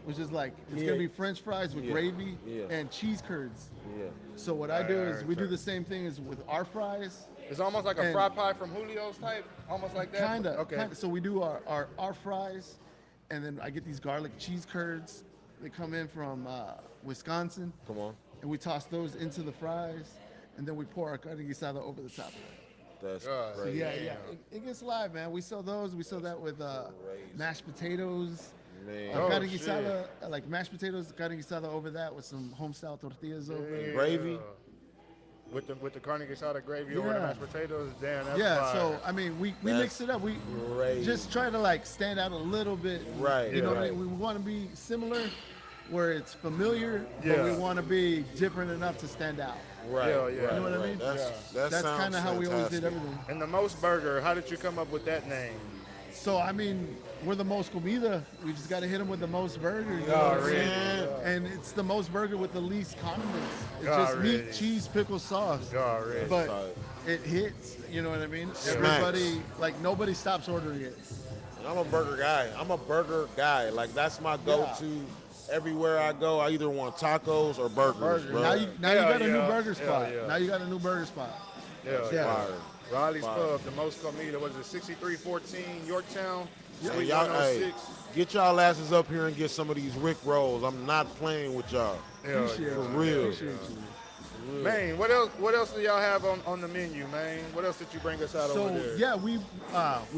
Which is like, it's Yeah. gonna be French fries with Yeah. gravy Yeah. and cheese curds. Yeah. So what I do is we do the same thing as with our fries. It's almost like a And- fry pie from Julio's type, almost like that. Kinda. Okay. So we do our fries, and then I get these garlic cheese curds. They come in from Wisconsin, Come on. and we toss those into the fries, and then we pour our carne guisada over the top of it. That's God. So crazy. yeah. It gets live, man. We sell those. We sell that with mashed potatoes. Man. Oh, Carne shit. guisada, like mashed potatoes, carne guisada over that with some home-style tortillas over it. Gravy? With the carne guisada gravy over the Yeah. mashed potatoes, damn, that's Yeah, fire. so I mean, we That's mix it up. We crazy. just try to like stand out a little bit. Right, You know what I right. mean? We want to be similar, where it's familiar, but Yeah. we want to be different enough to stand out. Right. Yeah, yeah. Right, You know what I right. mean? That That's sounds kind of how we always did fantastic. everything. And the Most Burger, how did you come up with that name? So I mean, we're the most comida. We just got to hit them with the most burger. You know Oh, what I'm really? saying? And it's the most burger with the least condiments. It's Oh, just really? meat, cheese, pickle, sauce. Already. But Solid. it hits, you know what I mean? Smacks. Everybody, like nobody stops ordering it. And I'm a burger guy. Like that's my go-to. Everywhere I go, I either want tacos or burgers, bro. Now you Hell got a new yeah. burger Hell spot. yeah. Now you got a new burger spot. Yeah, Yeah. Fire. Riley's Fire. Pub, the Most Comida, what is it, 6314 Yorktown? So Suite y'all, hey, 106. get y'all asses up here and get some of these Rick rolls. I'm not playing with y'all. Hell Appreciate yeah. For you. real. Appreciate you. Man, what else do y'all have on the menu, man? What else did you bring us out So over there? yeah, we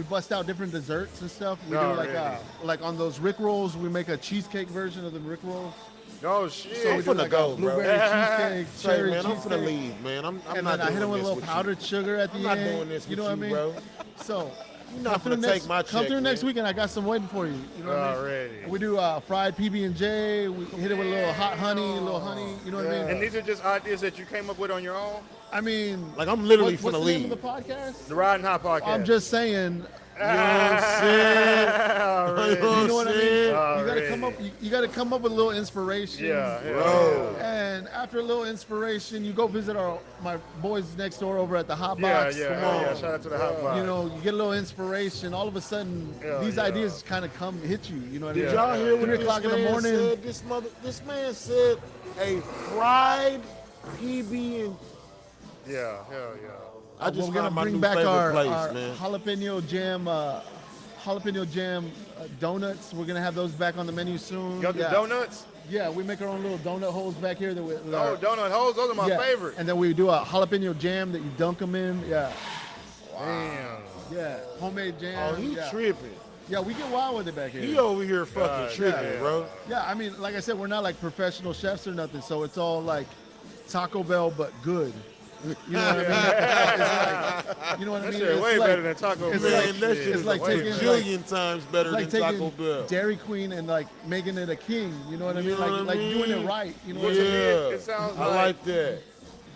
bust out different desserts and stuff. We Oh, do really? like on those Rick rolls, we make a cheesecake version of the Rick rolls. Oh shit. So we I'm do finna like go, a bro. blueberry cheesecake, Say, cherry man, I'm cheesecake. finna leave, man. I'm And not then I hit doing them with a this little with powdered sugar at the I'm end. not doing this you know with what you, I mean? bro. So You're not come through finna next, take my come check, through next man. weekend. I got some waiting for you. You know what I mean? Already. We do fried PB&J. We hit it with a little hot honey, a little honey. You know what I mean? And these are just ideas that you came up with on your own? I mean, Like I'm literally what's finna the leave. name of the podcast? The Ridin Hot Podcast. I'm just saying. You know what I'm saying? Already. You know You know what I mean? You Already. gotta come up. You gotta come up with a little inspiration. Yeah, yeah. Bro. And after a little inspiration, you go visit my boys next door over at the Hot Yeah, Box. yeah, Come on. yeah. Shout out to the Hot Box. You know, you get a little inspiration. All of a sudden, Yeah, these yeah. ideas kind of come hit you. You know what I mean? Did y'all hear what 3 this o'clock in the man morning. said? This man said a fried PB and Yeah, hell yeah. I just we're gonna found my bring new back favorite our place, man. jalapeno jam donuts. We're gonna have those back on the menu soon. Got the donuts? Yeah, we make our own little donut holes back here. Oh, donut holes, those are my favorite. And then we do a jalapeno jam that you dunk them in. Yeah. Damn. Yeah, homemade jam. Oh, he yeah. tripping. Yeah, we get wild with it back here. He over here fucking tripping, bro. Yeah, I mean, like I said, we're not like professional chefs or nothing, so it's all like Taco Bell but good. You know what I mean? It's like, you know what I That mean? shit It's way like- better than Taco it's Bell. like- Man, that shit it's is like like a taking, jillion times better It's like than Taco taking Bell. Dairy Queen and like making it a king. You know what I You mean? know Like what I like doing mean? it right. You know Yeah, what I mean? It sounds I like that.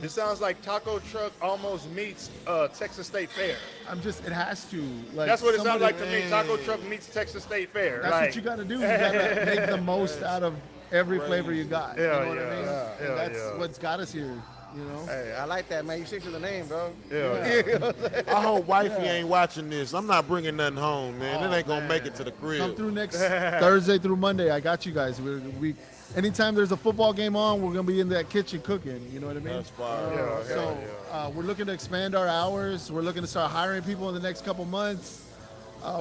It sounds like Taco Truck almost meets Texas State Fair. It has to. Like That's what it sounds somebody- like to me. Taco Truck meets Texas State Fair. That's like, what you got to do. You got to make the most out of every flavor you got. Yeah, you know what I mean? yeah, And that's what's got us here. You know? Hey, I like that, man. You stick to the name, bro. I hope wifey ain't watching this. I'm not bringing nothing home, man. It ain't gonna make it to the crib. Come through next Thursday through Monday. I got you guys. We anytime there's a football game on, we're gonna be in that kitchen cooking. You know what I mean? That's fire. Yeah, So we're looking to expand our hours. We're looking to start hiring people in the next couple months.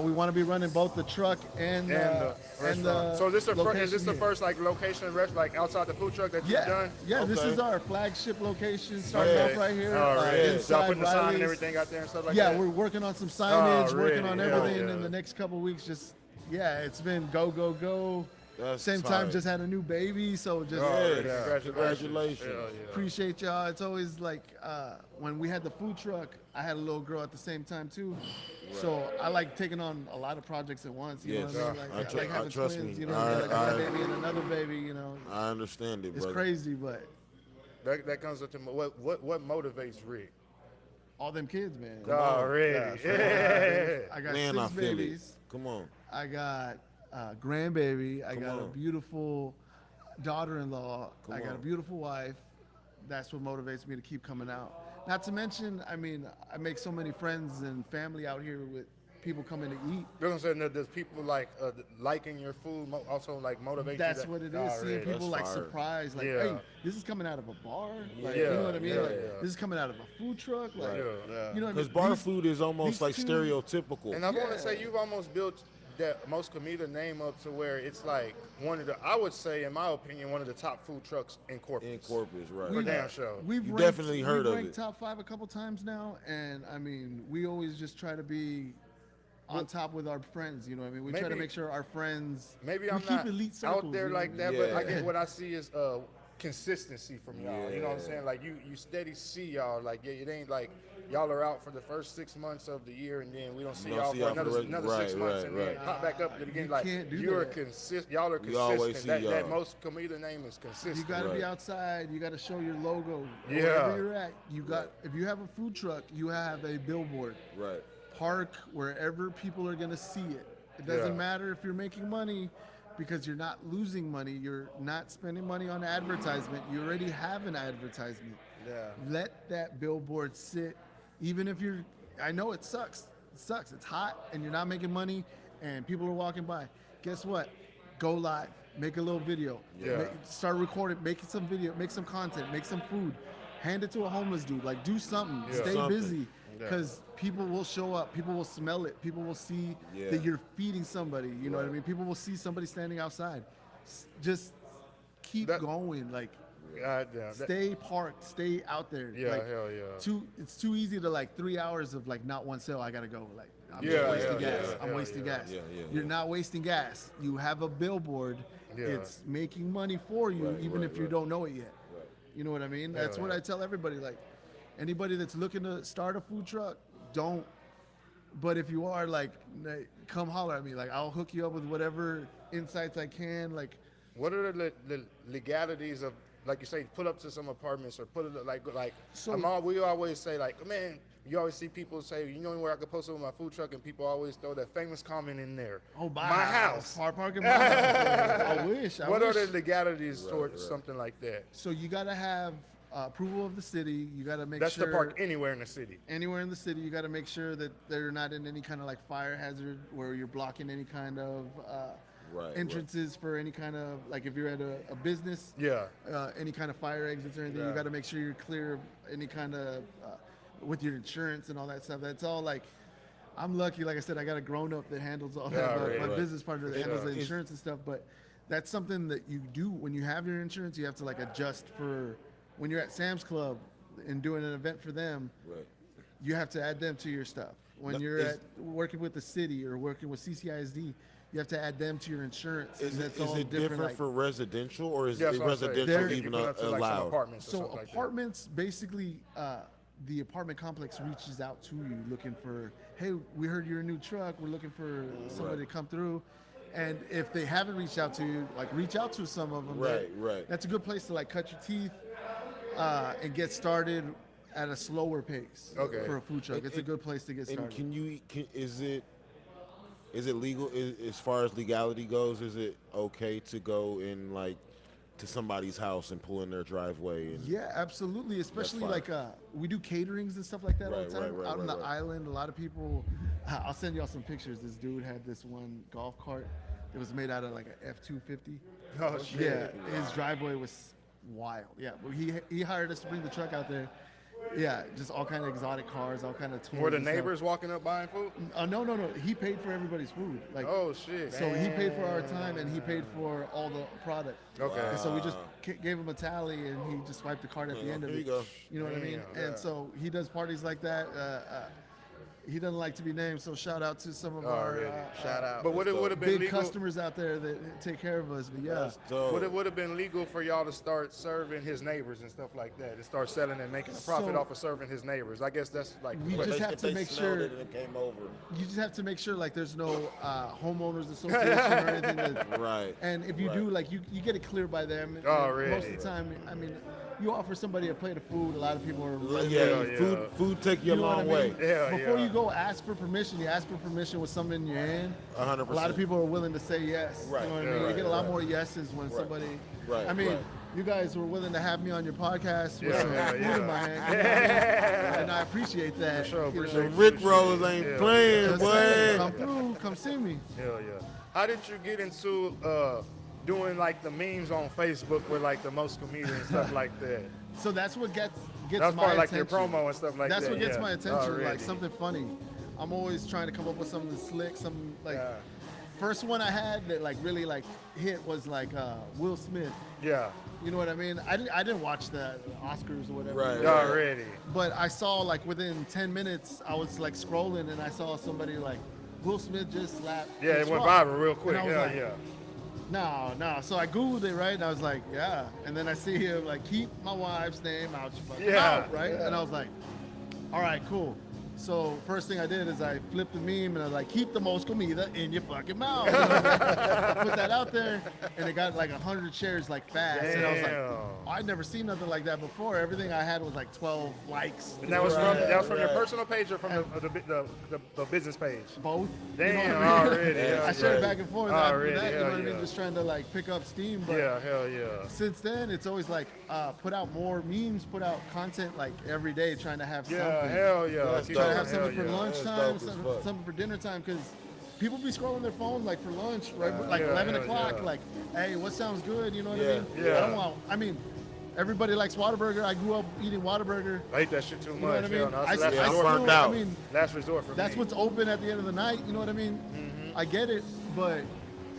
We want to be running both the truck and the restaurant. So is this the location here. first like location like outside the food truck that you've done? Yeah, this Okay. is our flagship location. Starting off right here. All right. Y'all Inside putting the sign and Riley's. everything out there and stuff like Yeah, that? we're working on some signage, working on Already, everything yeah. in the next couple weeks. Just it's been go go go. That's Same fire. time, just had a new baby, so just Yeah, congratulations. Hell yeah. appreciate y'all. It's always like when we had the food truck, I had a little girl at the same time too. So I like taking on a lot of projects at once. You know Yes. what I mean? I Like, tr- I like having trust twins. me. You know, like one baby and another baby. You know, I understand it, it's brother. crazy, but That comes up to what motivates Rick? all them kids, man. Already. I got Man, I 6 feel babies. it. Come on. I got a grandbaby. I Come got a on. beautiful daughter-in-law. Come I got a on. beautiful wife. That's what motivates me to keep coming out. Not to mention, I mean, I make so many friends and family out here with people coming to eat. They're saying that there's people like liking your food also like motivate That's you. what it is. Seeing people That's like fire. surprised, like, Yeah. hey, this is coming out of a bar. Like, Yeah, you know what I mean? yeah, Like, yeah. this is coming out of a food truck. Like, Right. you know what I mean? Because bar These- food is almost these like two- stereotypical. And I want to say you've almost built that most Comida name up to where it's like one of the, I would say, in my opinion, one of the top food trucks in Corpus. in Corpus, right? For damn sure. We've You ranked, definitely heard we've of ranked it. top 5 a couple times now, and I mean, we always just try to be on top with our friends. You know what I mean? We try to Maybe- make sure our friends. Maybe we I'm keep not elite circles, out there you know like what I that, mean? but I Yeah. guess what I see is consistency from y'all. You know what I'm Yeah. saying? Like you steady see y'all. Like it ain't like y'all are out for the first 6 months of the year and then we don't see don't y'all see for y'all for another, the rest- another right, 6 months right, and then right. pop back up at the beginning. You Like can't do you're that. y'all are You always consistent. see That y'all. most Comida name is consistent. You got to be Right. outside. You got to show your logo. Yeah. Wherever you're at, you got. If you have a food truck, you have a billboard. Right. Park wherever people are gonna see it. It doesn't Yeah. matter if you're making money, because you're not losing money. You're not spending money on advertisement. You already have an advertisement. Yeah. Let that billboard sit. Even if you're, I know it sucks. It sucks. It's hot and you're not making money and people are walking by. Guess what? Go live. Make a little video. Yeah. Start recording. Make some video. Make some content. Make some food. Hand it to a homeless dude. Like, do something. Yeah. Stay Something. busy. Because people will show up. People will smell it. People will see Yeah. that you're feeding somebody. You know what I Right. mean? People will see somebody standing outside. Just keep That- going. Like, God damn. That- stay parked. Stay out there. Yeah, like, hell yeah. It's too easy to like 3 hours of like not one sale. I gotta go. Like, I'm Yeah, just wasting yeah, gas. yeah, I'm yeah, wasting yeah, gas. yeah, yeah, You're yeah. not wasting gas. You have a billboard. Yeah. It's making money for you, Right, even right, if you right. don't know it yet. Right. You know what I mean? That's what yeah. I tell everybody. Like, anybody that's looking to start a food truck, don't. But if you are, like, come holler at me. Like, I'll hook you up with whatever insights I can. Like, What are the legalities of, like you say, put up to some apartments or put it like So- we always say like, man, you always see people say, you know where I could post it with my food truck, and people always throw that famous comment in there. oh, my house. Parking my house. I wish. I What wish. are the legalities towards something like that? So you gotta have approval of the city. You gotta make That's sure to park anywhere in the city. anywhere in the city. You gotta make sure that they're not in any kind of like fire hazard where you're blocking any kind of entrances for any kind of, like if you're at a business, any kind of fire exits or anything, you got to make sure you're clear of any kind of, with your insurance and all that stuff. That's all like, I'm lucky, like I said, I got a grown-up that handles all that, my business partner that handles the insurance and stuff, but that's something that you do when you have your insurance. You have to like adjust for when you're at Sam's Club and doing an event for them. You have to add them to your stuff. When you're working with the city or working with CCISD, you have to add them to your insurance. Is that's it all different like, for residential, or is it residential even allowed? So apartments, basically, the apartment complex reaches out to you looking for, hey, we heard you're a new truck. We're looking for somebody to come through. And if they haven't reached out to you, like reach out to some of them. Right. That's a good place to like cut your teeth and get started at a slower pace for a food truck. It's a good place to get started. And is it legal as far as legality goes? Is it okay to go in like to somebody's house and pull in their driveway? And yeah, absolutely. Especially like we do caterings and stuff like that all the time. Out on the island, a lot of people. I'll send y'all some pictures. This dude had this one golf cart. It was made out of like an F-250. Oh shit! Yeah, his driveway was wild. Yeah, but he hired us to bring the truck out there. Yeah, just all kind of exotic cars, all kind of toys. Were the neighbors walking up buying food? No. He paid for everybody's food. Like, oh shit! So he paid for our time and he paid for all the product. Okay. And so we just gave him a tally and he just swiped the card at the end of it. You know what I mean? And so he does parties like that. He doesn't like to be named, so shout out to some of our shout out. But would it have been big legal? Customers out there that take care of us? But yeah, would have been legal for y'all to start serving his neighbors and stuff like that, to start selling and making a profit off of serving his neighbors? I guess that's like we just have to make sure. It came over. You just have to make sure like there's no homeowners association or anything. That, And if you do, like you get it cleared by them. Most of the time, I mean. You offer somebody a plate of food, a lot of people are food take you a long way. Before you go ask for permission, you ask for permission with something in your hand. 100%. A lot of people are willing to say yes. You know what I mean? You get a lot more yeses when somebody. I mean, you guys were willing to have me on your podcast with some food in my hand, and I appreciate that. For sure, the Rick Rolls ain't playing, boy. Come through, come see me. Hell yeah. How did you get into doing like the memes on Facebook with like the most comedians and stuff like that? So that's what gets that's my part attention. Like your promo and stuff like that's that. That's what gets my attention, Already. Like something funny. I'm always trying to come up with something slick, something like. First one I had that like really like hit was like Will Smith. Yeah. You know what I mean? I didn't watch the Oscars or whatever. Right. Already. But I saw like within 10 minutes, I was like scrolling and I saw somebody like Will Smith just slapped. Yeah, it went viral real quick. Yeah. No. So I Googled it, right? And I was like, yeah. And then I see him like, keep my wife's name out your fucking mouth, right? Yeah. And I was like, all right, cool. So first thing I did is I flipped the meme and I was like, keep the most comida in your fucking mouth. I put that out there and it got like 100 shares like fast. Damn. And I was like, I'd never seen nothing like that before. Everything I had was like 12 likes. And that was from your personal page or from the business page? Both. Damn, you know what I mean? already. I shared back and forth after that, you know what I mean? Yeah. Just trying to like pick up steam. But hell yeah. Since then, it's always like put out more memes, put out content like every day, trying to have something. Yeah, hell yeah. Trying to have something for lunchtime, something for dinner time, because people be scrolling their phone like for lunch, right? Like 11 o'clock, like, hey, what sounds good? You know what I mean? Yeah. I mean, everybody likes Whataburger. I grew up eating Whataburger. I hate that shit too much. You know what I mean? I'm burned out. I mean, last resort for me. That's what's open at the end of the night. You know what I mean? Mm-hmm. I get it, but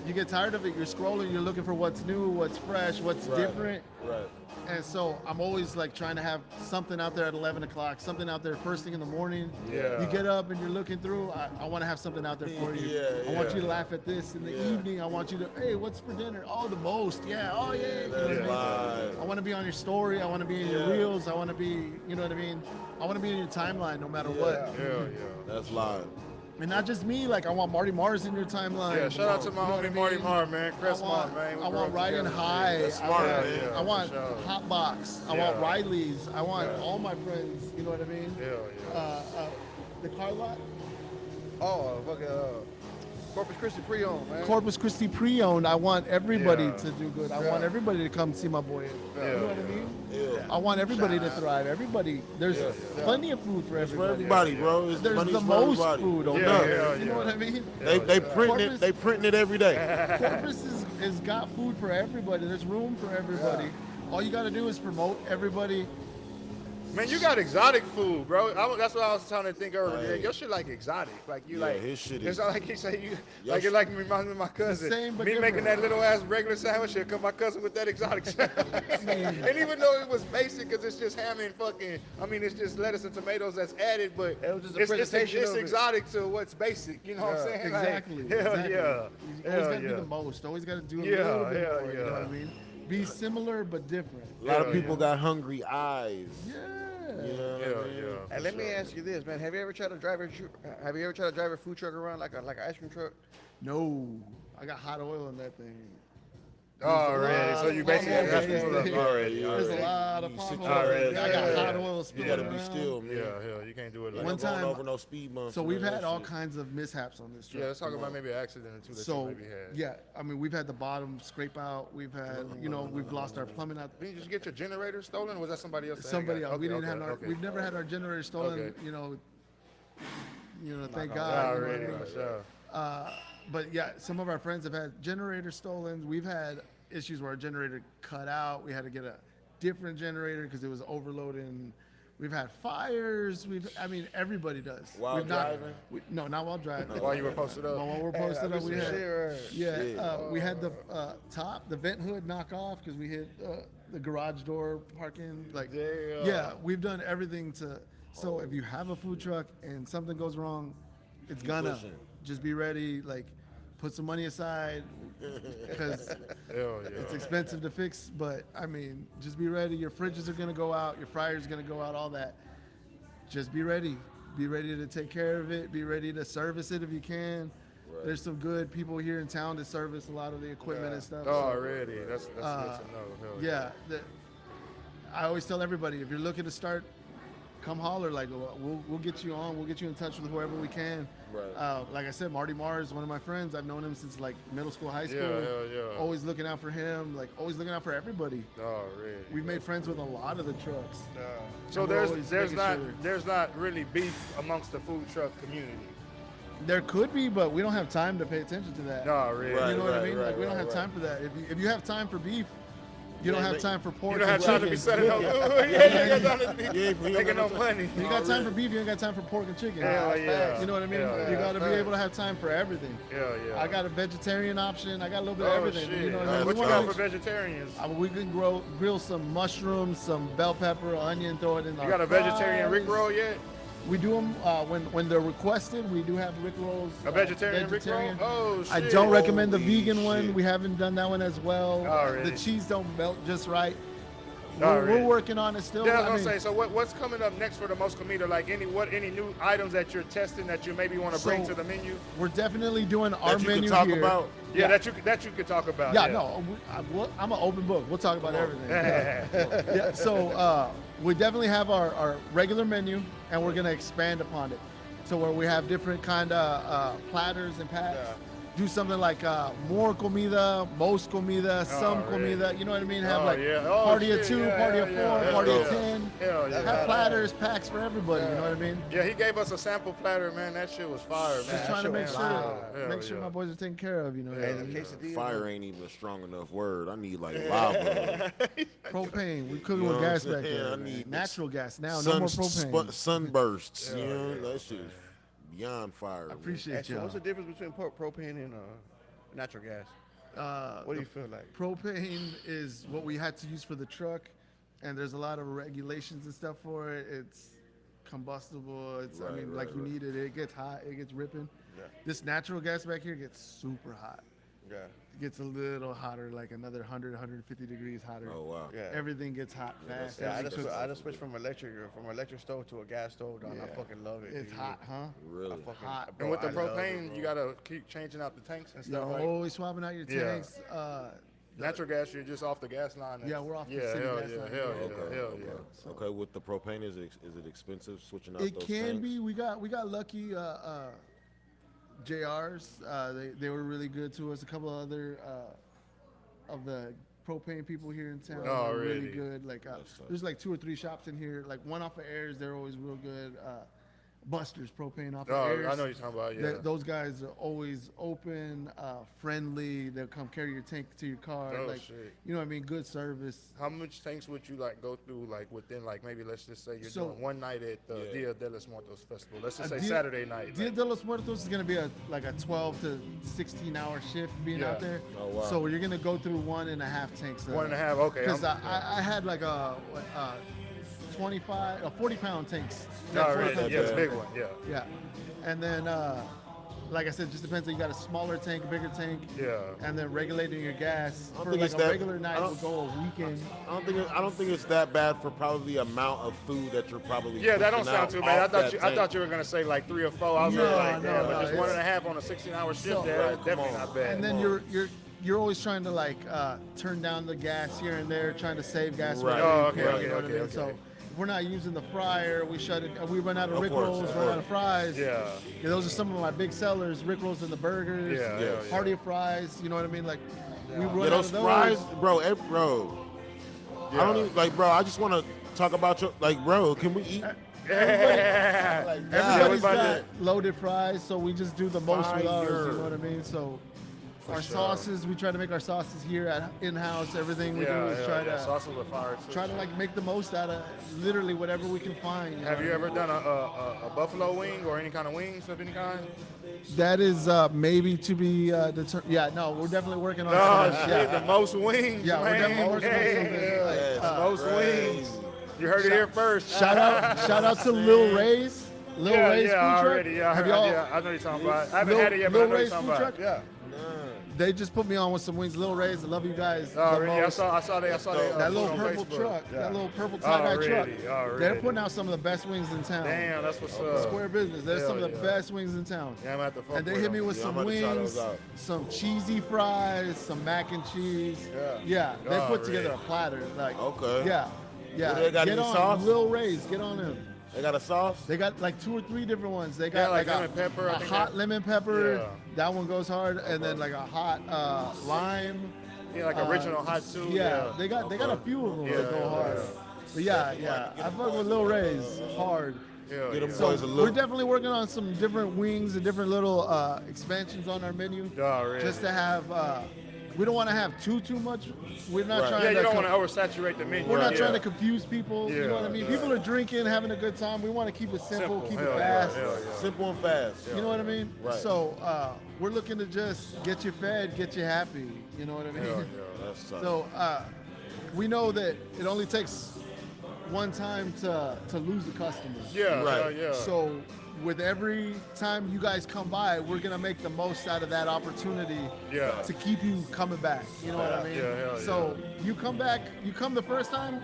you get tired of it. You're scrolling. You're looking for what's new, what's fresh, what's different. Right. And so I'm always like trying to have something out there at 11 o'clock, something out there first thing in the morning. Yeah. You get up and you're looking through. I want to have something out there for you. I want you to laugh at this in the evening. I want you to, hey, what's for dinner? Oh, the most. Yeah. Oh, yeah. You know what I mean? I want to be on your story. I want to be in your reels. I want to be, you know what I mean? I want to be in your timeline no matter what. Yeah. That's live. And not just me, like I want Marty Mars in your timeline. Yeah, shout out to my homie Marty Mars, man. Crestmont, man. I want Ridin High. I want Hotbox. I want Riley's. I want all my friends. You know what I mean? Yeah. The car lot. Oh, fucking Corpus Christi pre-owned, man. Corpus Christi pre-owned. I want everybody to do good. I want everybody to come see my boy. You know what I mean? Yeah. I want everybody to thrive. Everybody. There's plenty of food for It's for everybody. everybody, bro. It's There's money's the for most everybody. food on Yeah, earth. yeah, You know what I mean? They printing it. They printing it every day. Corpus is got food for everybody. There's room for everybody. All you got to do is promote everybody. Man, you got exotic food, bro. That's what I was trying to think earlier. Hey. Your shit like exotic, like you Yeah, like. his shit It's is- not like he say you Your like it like reminds me of my cousin. same, but me different. making that little ass regular sandwich, here come my cousin with that exotic sandwich. And even though it was basic, cause it's just ham and fucking, I mean, it's just lettuce and tomatoes that's added, but It was just a it's presentation it's of it. exotic to what's basic. You know what I'm saying? Exactly. Like, hell exactly. yeah. You always got to do the most. Always got to do a Yeah, little bit yeah, more. You know yeah. what I mean? Be similar but different. A lot of people got hungry eyes. Yeah. You know what I mean? Yeah. And let me ask you this, man. Have you ever tried to drive a food truck around like an ice cream truck? No, I got hot oil in that thing. Already. So you basically Yeah, got yeah, pulled up yeah. already. There's a already. lot of You potholes. already- I got yeah. hot oil spilling You gotta be around. still, man. Yeah, you can't do it like One Ain't going time- over no speed bumps. So and we've none of had that all shit. kinds of mishaps on this truck. Yeah, let's talk about maybe an accident or two that you So maybe had. yeah, I mean we've had the bottom scrape out. We've had we've lost our plumbing out. Didn't you just get your generator stolen? Or was that somebody else? that had Somebody got it? else. We Okay, didn't have okay, our. okay. We've never had our generator stolen. Okay. Thank Yeah, God. already, for sure. But yeah, some of our friends have had generators stolen. We've had issues where our generator cut out. We had to get a different generator because it was overloading. We've had fires. Everybody does. While We've driving? No, not while driving. While you were posted up. While we're posted up, we had. Shit. We had the the vent hood knock off because we hit the garage door parking. We've done everything to. So if you have a food truck and something goes wrong, it's gonna. pushing. Just be ready. Like, put some money aside because Hell yeah. it's expensive to fix. But I mean, just be ready. Your fridges are gonna go out. Your fryer's gonna go out. All that. Just be ready. Be ready to take care of it. Be ready to service it if you can. Right. There's some good people here in town that service a lot of the equipment and stuff. Oh, so, already. That's good to know. Hell yeah. I always tell everybody, if you're looking to start, come holler. Like, we'll get you on. We'll get you in touch with whoever we can. Right. Like I said, Marty Mars, one of my friends. I've known him since like middle school, high school. Yeah. Always looking out for him. Like, always looking out for everybody. Already. We've made friends with a lot of the trucks. So And we're always there's making not sure. there's not really beef amongst the food truck community. There could be, but we don't have time to pay attention to that. No, really. Right. You know what I mean? Like, we don't have time for that. If you have time for beef, you don't have time for pork. You don't have and time to chicken. be setting up. Yeah, you got time to be Yeah, you making no got money. You got time for beef, you ain't got time for pork and chicken. Hell yeah. You know what I mean? Yeah, You got to be facts. able to have time for everything. Yeah. I got a vegetarian option. I got a little bit Oh, of everything. shit. You know what I mean? What We you wanna got for make- vegetarians? we can grill some mushrooms, some bell pepper, onion, throw it in You got a vegetarian Rick roll yet? We do them when they're requested. We do have Rick rolls. A vegetarian Rick roll? Oh, shit. I don't recommend the Holy vegan one. shit. We haven't done that one as well. Oh, really? The cheese don't melt just right. Oh, We're really? working on it still. Yeah, I I was gonna mean, say. So what's coming up next for the Most Comida? Like any new items that you're testing that you maybe want to bring So, to the menu? we're definitely doing our That you menu can talk here. about. Yeah, that you could talk about. Yeah, no, I'm an open book. We'll talk about everything. Yeah, so we definitely have our regular menu, and we're gonna expand upon it. So where we have different kind of platters and packs. Do something like more comida, most comida, some really? comida. You know what I mean? Have Oh, like yeah. Oh, party shit. of 2, Yeah, party yeah, of 4, yeah. party Hell of yeah. 10. Hell yeah. Have platters, packs for everybody. You know what I mean? Yeah, he gave us a sample platter, man. That shit was fire, man. Just trying to make sure, Hell my boys are taken care of. You know, Yeah. The quesadilla. Fire ain't even a strong enough word. I need like lava. propane. We cooking You know with what gas I'm back saying? there. I need Natural gas now. No more propane. Sunbursts. You know, that shit is beyond fire. I appreciate So you. what's the difference between propane and natural gas? What do you feel like? Propane is what we had to use for the truck, and there's a lot of regulations and stuff for it. It's combustible. It's like you need it. It gets hot. It gets ripping. Yeah. This natural gas back here gets super hot. Yeah. It gets a little hotter, like another 100, 150 degrees hotter. Oh wow. Yeah. Everything gets hot fast. Yeah, Everything I cooks- just switched from electric stove to a gas stove, dog. I fucking love it. It's dude. hot, huh? Really? I fucking, Hot. And with the I love it, propane, bro. you gotta keep changing out the tanks and You're stuff. Like always swapping out your Yeah. tanks. natural gas, you're just off the gas line. Yeah, we're off the yeah, city hell gas yeah, line. hell Okay, yeah, hell okay. yeah. Okay, with the propane, is it expensive switching out It those can tanks? be. We got lucky. JRs. They were really good to us. A couple of other of the propane people here in town were really good. Like there's like 2 or 3 shops in here. Like one off of Ayers, they're always real good. Buster's propane off of Ayers. I know you're talking about, yeah. Those guys are always open, friendly. They'll come carry your tank to your car. Shit. You know what I mean? Good service. How much tanks would you like go through, like within, like maybe let's just say you're doing one night at the Dia de los Muertos festival. Let's just say Saturday night. Dia de los Muertos is gonna be a 12 to 16 hour shift being out there. Oh, wow. So you're gonna go through 1.5 tanks. 1.5, okay. Because I had like a 40-pound tanks. It's a big one, Yeah, and then like I said, just depends. You got a smaller tank, a bigger tank. Yeah. And then regulating your gas I don't for think like it's a that- regular night will go a weekend. I don't think it's that bad for probably the amount of food that you're probably. Yeah, that don't pushing sound out too bad. I off thut that you, I tank. thought you were gonna say like 3 or 4. I was No, like, no, damn, no, but just it's- 1.5 on a 16-hour shift. So- That's Right, definitely come on. not bad. And then you're always trying to like turn down the gas here and there, trying to save gas. Right. wherever you Oh, can, okay, you know what I okay, mean? okay. So if we're not using the fryer, we shut it. We run out of Of Rick course, rolls, of run out course. of fries. Yeah. Those are some of my big sellers: Rick rolls and the burgers. Yeah. Hearty of fries. You know what I mean? Like we run Yeah, out those of those. fries, bro. Bro. I don't even like, bro. I just want to talk about your bro. Can we eat? Everybody's about got that? loaded fries, so we just do the most with ours. Fire. You know what I mean? So. Our sure. sauces, we try to make our sauces here at in-house. Everything we do is try to sauces with fire too. try to like make the most out of literally whatever we can find. Have you ever done a buffalo wing or any kind of wings of any kind? That is maybe to be determined. Yeah, no, we're definitely working on Oh something. shit, Yeah, the most wings. yeah, we're man. definitely working on Hey, something. Like, the most wings. You heard it here first. shout out to Lil Ray's. Lil Ray's food truck. already. Yeah, Have y'all? I know you're talking about. I haven't Lil- had it yet, but I Lil know you're Ray's talking food about. truck? Yeah. They just put me on with some wings. Lil Ray's. I love you guys. the Already, I most. saw that. That little on purple Facebook. truck, Yeah. that little purple tie-dye truck. Already. They're putting out some of the best wings in town. Damn, that's what's up. Square business. They're Hell some of the yeah. best wings in town. Yeah, I'm gonna have to fuck And they with hit me them. with Yeah, some I'm about to try wings, those out. some cheesy fries, some mac and cheese. Yeah. They Oh, put together really? a platter. Like, Okay. Yeah. They got Get any on sauce? Lil Ray's. Get on them. They got a sauce. They got like 2 or 3 different ones. They Yeah, got like like lemon pepper, I a think hot that- lemon pepper. Yeah. That one goes hard, and then like a hot lime. Yeah, like original hot too. Yeah, they got a few of them that go hard. But yeah, I fuck with Lil Ray's hard. Hell Get them yeah. boys a We're look. definitely working on some different wings and different little expansions on our menu. Already. Just to have, we don't want to have too much. We're not Right. trying Yeah, to. you don't want to oversaturate the menu. We're not Yeah. trying to confuse people. You know what I Yeah, mean? yeah. People are drinking, having a good time. We want to keep it simple, keep Hell it yeah, fast. hell yeah. Simple and fast. You know what I mean? Right. So we're looking to just get you fed, get you happy. You know what I mean? Hell yeah. That's tough. So we know that it only takes one time to lose a customer. Yeah, Right. yeah. So with every time you guys come by, we're gonna make the most out of that opportunity Yeah. to keep you coming back. You know what I mean? Yeah, hell so you come back, you come the first time,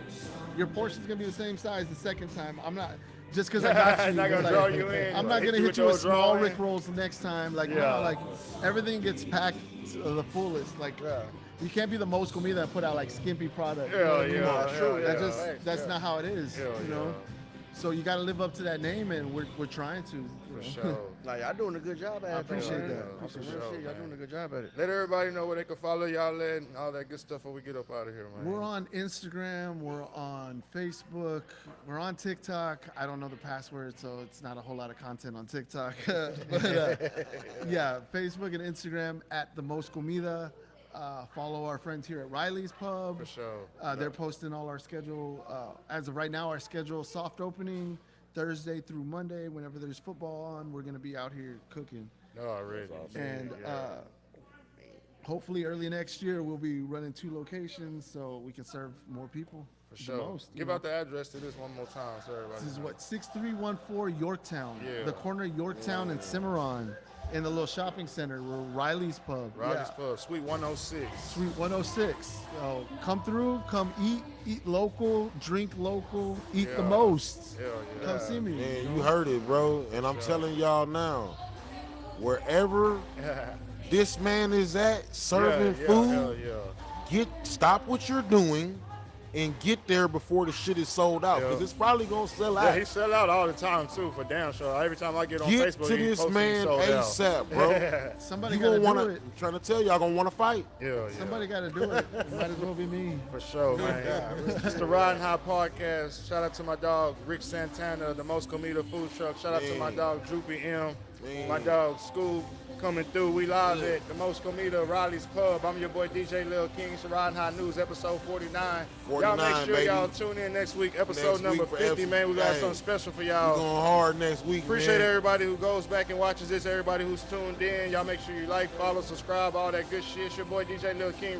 your portion's gonna be the same size the second time. I'm not just because I got you. Not gonna like, draw you in, I'm like, not gonna hit hit you you with with your small drawing. Rick rolls the next time. Like Yeah. no, like everything gets packed to the fullest. Like you can't be the most comida and put out like skimpy product. You know Hell what I mean? yeah. Hell That yeah. just that's not how it is. Hell you know. yeah. So you got to live up to that name, and we're trying to. For sure. Like y'all doing a good job at it. I appreciate man. that. That's For some sure, real shit. Y'all man. doing a good job at it. Let everybody know where they can follow y'all at and all that good stuff before we get up out of here, man. We're on Instagram. We're on Facebook. We're on TikTok. I don't know the password, so it's not a whole lot of content on TikTok. but yeah, Facebook and Instagram at the Most Comida. Follow our friends here at Riley's Pub. For sure. They're posting all our schedule. As of right now, our schedule soft opening Thursday through Monday. Whenever there's football on, we're gonna be out here cooking. Already. And hopefully early next year we'll be running 2 locations so we can serve more people. For the sure. most, you Give know? out the address to this one more time, so everybody. This is what 6314 Yorktown, Yeah. the corner of Yorktown and Cimarron, in the little shopping center. We're Riley's Pub. Riley's Yeah. Pub, Suite 106. Suite 106. So come through, come eat local, drink local, eat the Yeah. most. Hell yeah. Come see me. Man, you heard it, bro. And I'm telling y'all now, wherever this man is at serving yeah, food, Hell yeah. stop what you're doing and get there before the shit is sold out, because it's probably gonna sell out. Yeah, he sell out all the time too, for damn sure. Every time I get on Facebook, to he this posts man he sold out. ASAP, bro. Somebody You got to gonna do wanna? it. I'm trying to tell y'all gonna want to fight. Yeah. Somebody got to do it. It might as well be me. For sure, man. It's the Ridin High Podcast. Shout out to my dog, Rick Santana, the Most Comida food truck. Shout out to my dog, Droopy M. My dog, Skuub, coming through. We live at the Most Comida, Raleigh's Pub. I'm your boy, DjLil King. It's the Ridin High News, episode 49. Y'all make sure baby. y'all tune in next week, episode number 50, man. We got something special for We y'all. going hard next week, Appreciate man. everybody who goes back and watches this, everybody who's tuned in. Y'all make sure you like, follow, subscribe, all that good shit. It's your boy, DjLil King.